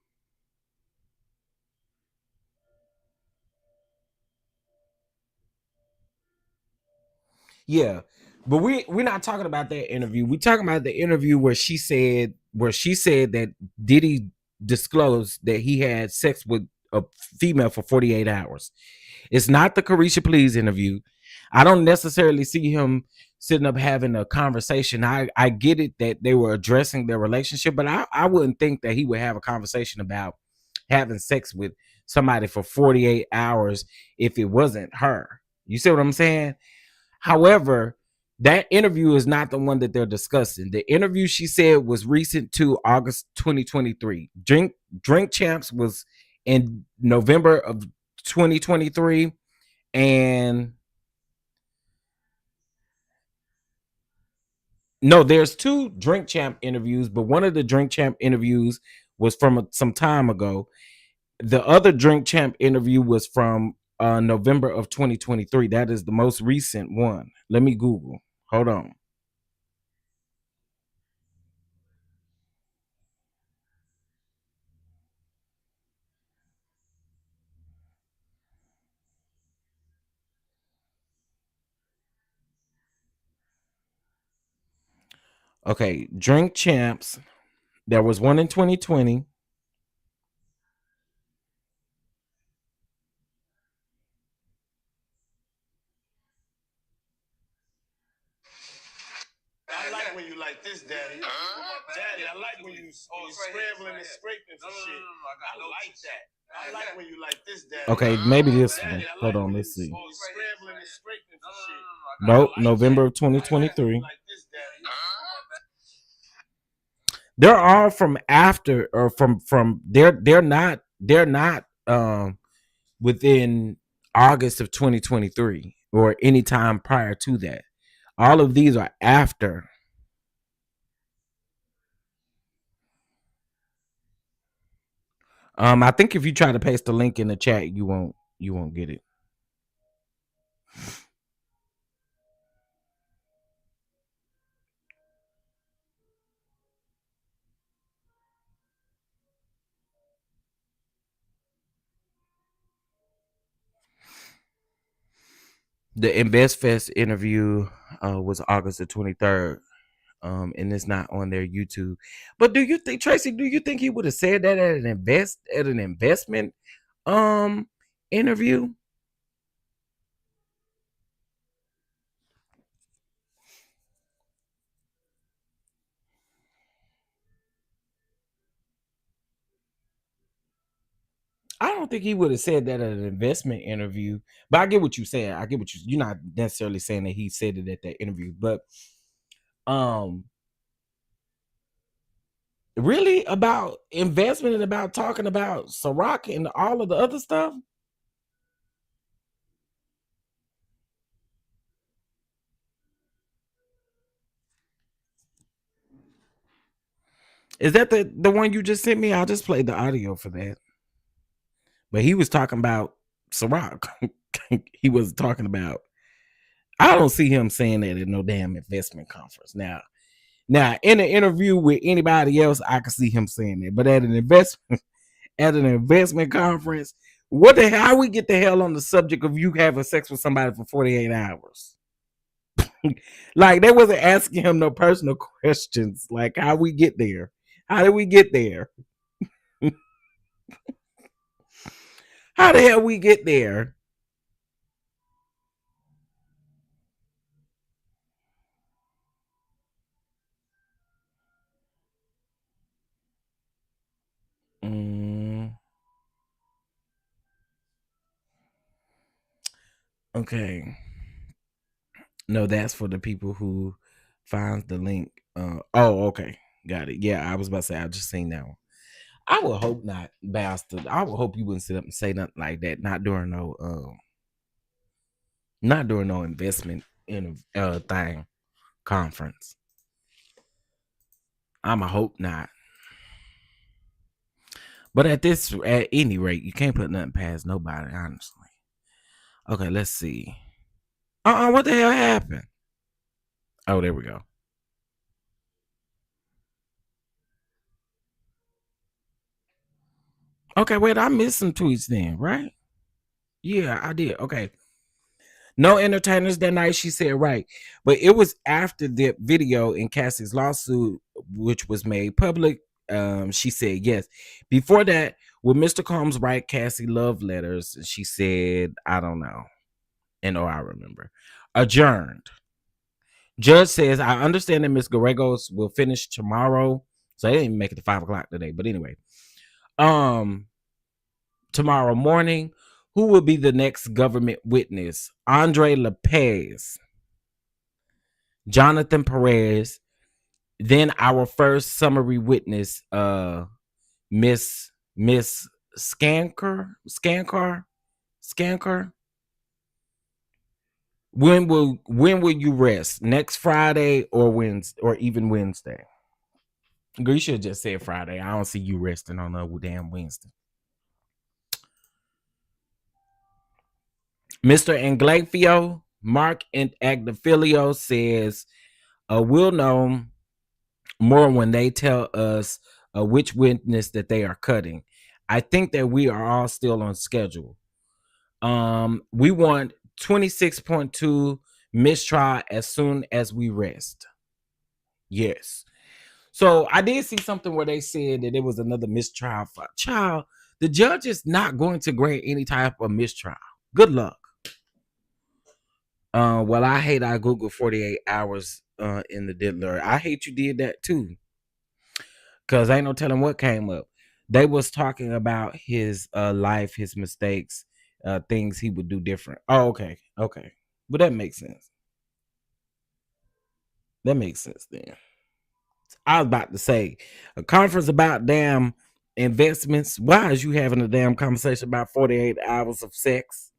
yeah, but we're not talking about that interview. We're talking about the interview where she said that Diddy disclosed that he had sex with a female for 48 hours. It's not the Carisha Please interview. I don't necessarily see him sitting up having a conversation. I get it that they were addressing their relationship, but I wouldn't think that he would have a conversation about having sex with somebody for 48 hours if it wasn't her. You see what I'm saying? However, that interview is not the one that they're discussing. The interview she said was recent to August 2023. Drink Champs was in November of 2023, and no, there's two Drink Champ interviews, but one of the Drink Champ interviews was from some time ago. The other Drink Champ interview was from November of 2023. That is the most recent one. Let me Google. Hold on. Okay, Drink Champs. There was one in 2020. I like when you like this, Daddy. Daddy, I like when you scrambling and scraping for shit. I like that. I like when you like this, Daddy. Okay, maybe this one. Hold on, let's see. Nope, November of 2023. They're all from after or from they're not within August of 2023 or any time prior to that. All of these are after. I think if you try to paste the link in the chat, you won't get it. The Invest Fest interview was August the 23rd. And it's not on their YouTube. But do you think, Tracy, do you think he would have said that at an investment interview? I don't think he would have said that at an investment interview. But I get what you're saying. I get what you're not necessarily saying that he said it at that interview, but um really about investment and about talking about Ciroc and all of the other stuff. Is that the one you just sent me? I just played the audio for that. But he was talking about Ciroc. He was talking about. I don't see him saying that at no damn investment conference. Now in an interview with anybody else, I can see him saying that. But at an investment conference, what the hell? How we get the hell on the subject of you having sex with somebody for 48 hours? Like they wasn't asking him no personal questions. Like how we get there? How did we get there? How the hell we get there? Mm, okay. No, that's for the people who finds the link. Okay. Got it. Yeah, I was about to say I just seen that one. I would hope not, bastard. I would hope you wouldn't sit up and say nothing like that. Not during no investment in thing conference. I'ma hope not. But at any rate, you can't put nothing past nobody, honestly. Okay, let's see. What the hell happened? Oh, there we go. Okay, wait, I missed some tweets then, right? Yeah, I did. Okay. No entertainers that night, she said, right. But it was after the video in Cassie's lawsuit, which was made public. She said yes. Before that, would Mr. Combs write Cassie love letters? She said, I don't know. And I remember. Adjourned. Judge says, I understand that Miss Gallegos will finish tomorrow. So they didn't even make it to 5 o'clock today. But anyway. Tomorrow morning, who will be the next government witness? Andre Lopez, Jonathan Perez, then our first summary witness, Miss Scankar. When will you rest? Next Friday or Wednesday or even Wednesday? Girl, you should have just said Friday. I don't see you resting on a damn Wednesday. Mr. Anglafio, Mark and Agnafilio says, we'll know more when they tell us which witness that they are cutting. I think that we are all still on schedule. We want 26.2 mistrial as soon as we rest. Yes. So I did see something where they said that it was another mistrial for child. The judge is not going to grant any type of mistrial. Good luck. Well, I hate I Google 48 hours in the diddler. I hate you did that too. Cause ain't no telling what came up. They was talking about his life, his mistakes, things he would do different. Oh, okay. Okay. But that makes sense. That makes sense then. I was about to say a conference about damn investments. Why is you having a damn conversation about 48 hours of sex?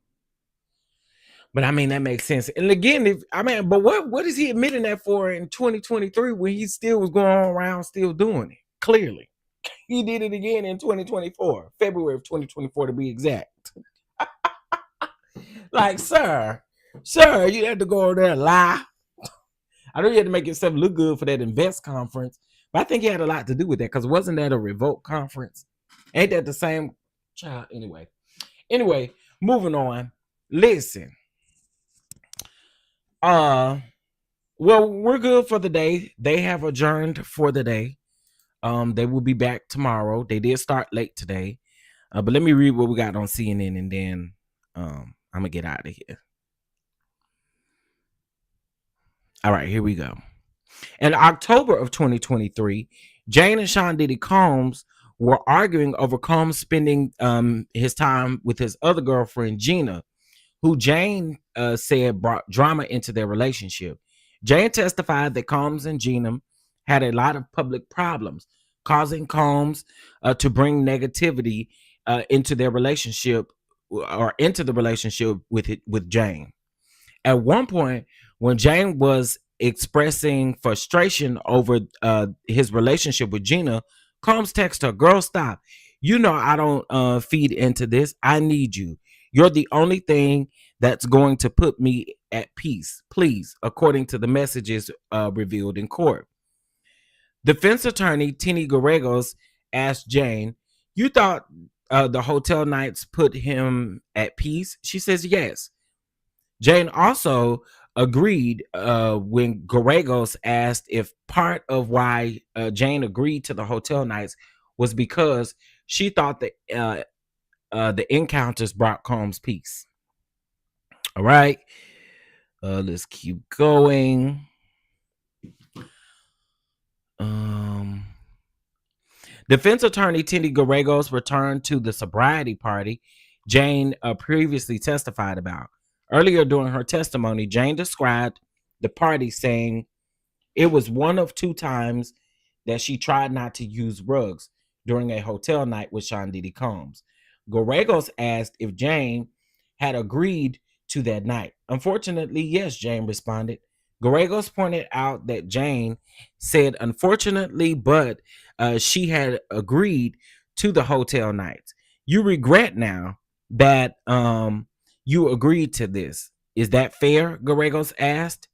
But I mean that makes sense. And again, but what is he admitting that for in 2023 when he still was going around still doing it? Clearly. He did it again in 2024, February of 2024 to be exact. Like, sir, you had to go over there and lie. I know you had to make yourself look good for that invest conference, but I think he had a lot to do with that because wasn't that a revoke conference? Ain't that the same child? Anyway, moving on. Listen, Uh, well, we're good for the day. They have adjourned for the day. They will be back tomorrow. They did start late today. But let me read what we got on CNN, and then I'm gonna get out of here. All right, here we go. In October of 2023, Jane and Sean Diddy Combs were arguing over Combs spending his time with his other girlfriend, Gina, who Jane said brought drama into their relationship. Jane testified that Combs and Gina had a lot of public problems, causing Combs to bring negativity into their relationship or into the relationship with Jane. At one point, when Jane was expressing frustration over his relationship with Gina, Combs texted her, "Girl, stop. You know I don't feed into this. I need you. You're the only thing that's going to put me at peace, please," according to the messages revealed in court. Defense attorney Tini Gallegos asked Jane, "You thought the hotel nights put him at peace?" She says, "Yes." Jane also agreed when Gallegos asked if part of why Jane agreed to the hotel nights was because she thought that the encounters brought Combs peace. All right, let's keep going. Um, Defense attorney Tini Gallegos returned to the sobriety party Jane previously testified about. Earlier during her testimony, Jane described the party saying it was one of two times that she tried not to use rugs during a hotel night with Sean Diddy Combs. Gallegos asked if Jane had agreed to that night. Unfortunately, yes, Jane responded. Gallegos pointed out that Jane said, "Unfortunately, but she had agreed to the hotel nights. You regret now that you agreed to this. Is that fair?" Gallegos asked.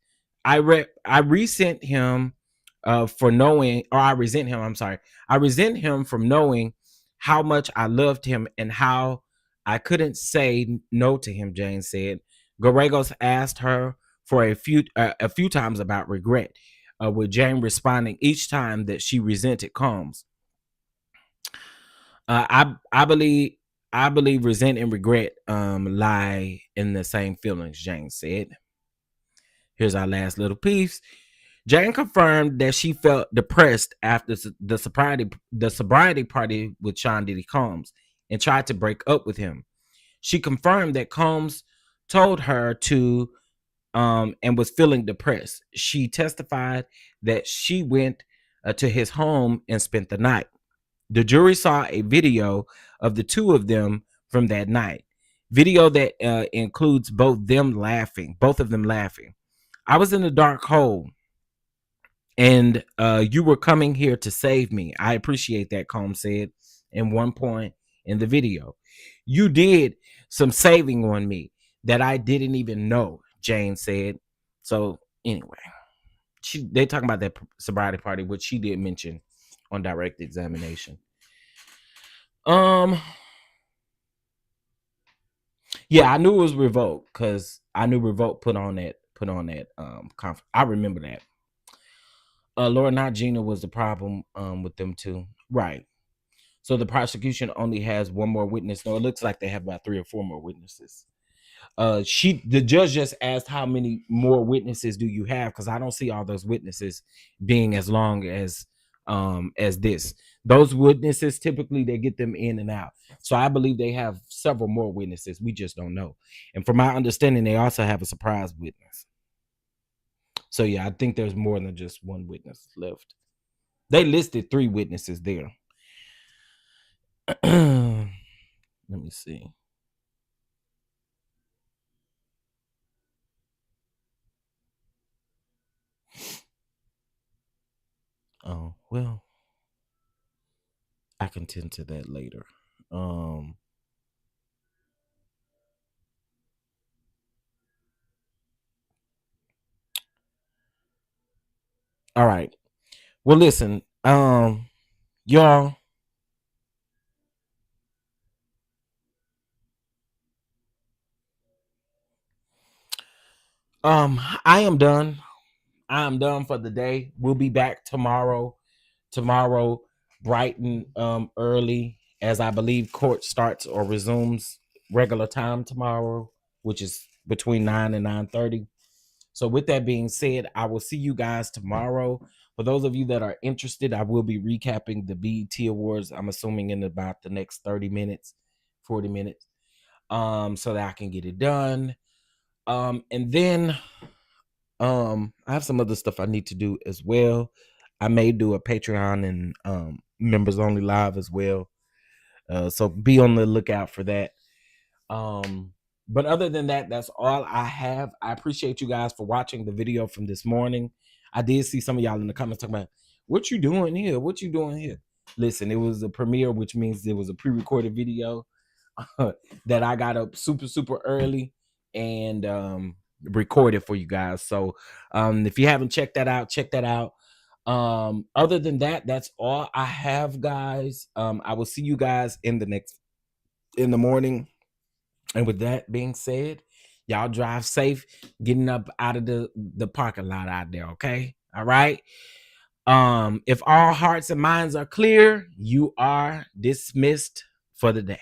I resent him for knowing, or I resent him. I'm sorry. I resent him from knowing how much I loved him and how I couldn't say no to him. Jane said. Gallegos asked her for a few times about regret, with Jane responding each time that she resented Combs. I believe resent and regret lie in the same feelings. Jane said. Here's our last little piece. Jane confirmed that she felt depressed after the sobriety party with Sean Diddy Combs and tried to break up with him. She confirmed that Combs told her to and was feeling depressed. She testified that she went to his home and spent the night. The jury saw a video of the two of them from that night. Video that includes both of them laughing. "I was in a dark hole and you were coming here to save me. I appreciate that," Combs said in one point in the video. "You did some saving on me that I didn't even know," Jane said. So anyway, they talking about that sobriety party, which she did mention on direct examination. Yeah, I knew it was Revolt because I knew Revolt put on that conference. I remember that. Laura, not Gina, was the problem with them too. Right. So the prosecution only has one more witness. No, it looks like they have about 3 or 4 more witnesses. The judge just asked how many more witnesses do you have, because I don't see all those witnesses being as long as this. Those witnesses typically they get them in and out. So I believe they have several more witnesses. We just don't know. And from my understanding, they also have a surprise witness. So yeah, I think there's more than just one witness left. They listed 3 witnesses there. Let me see. Oh, well, I can tend to that later. All right. Well, listen, y'all, I am done. I am done for the day. We'll be back tomorrow. Tomorrow, bright and early, as I believe court starts or resumes regular time tomorrow, which is between 9 and 9:30. So with that being said, I will see you guys tomorrow. For those of you that are interested, I will be recapping the BET Awards. I'm assuming in about the next 30 minutes, 40 minutes, so that I can get it done. And then I have some other stuff I need to do as well. I may do a Patreon and members only live as well. So be on the lookout for that. But other than that, that's all I have. I appreciate you guys for watching the video from this morning. I did see some of y'all in the comments talking about what you doing here? What you doing here? Listen, it was a premiere, which means it was a pre-recorded video that I got up super early and recorded for you guys. So if you haven't checked that out, check that out. Other than that, that's all I have, guys. I will see you guys in the morning. And with that being said, y'all drive safe, getting up out of the parking lot out there, okay? All right. If all hearts and minds are clear, you are dismissed for the day.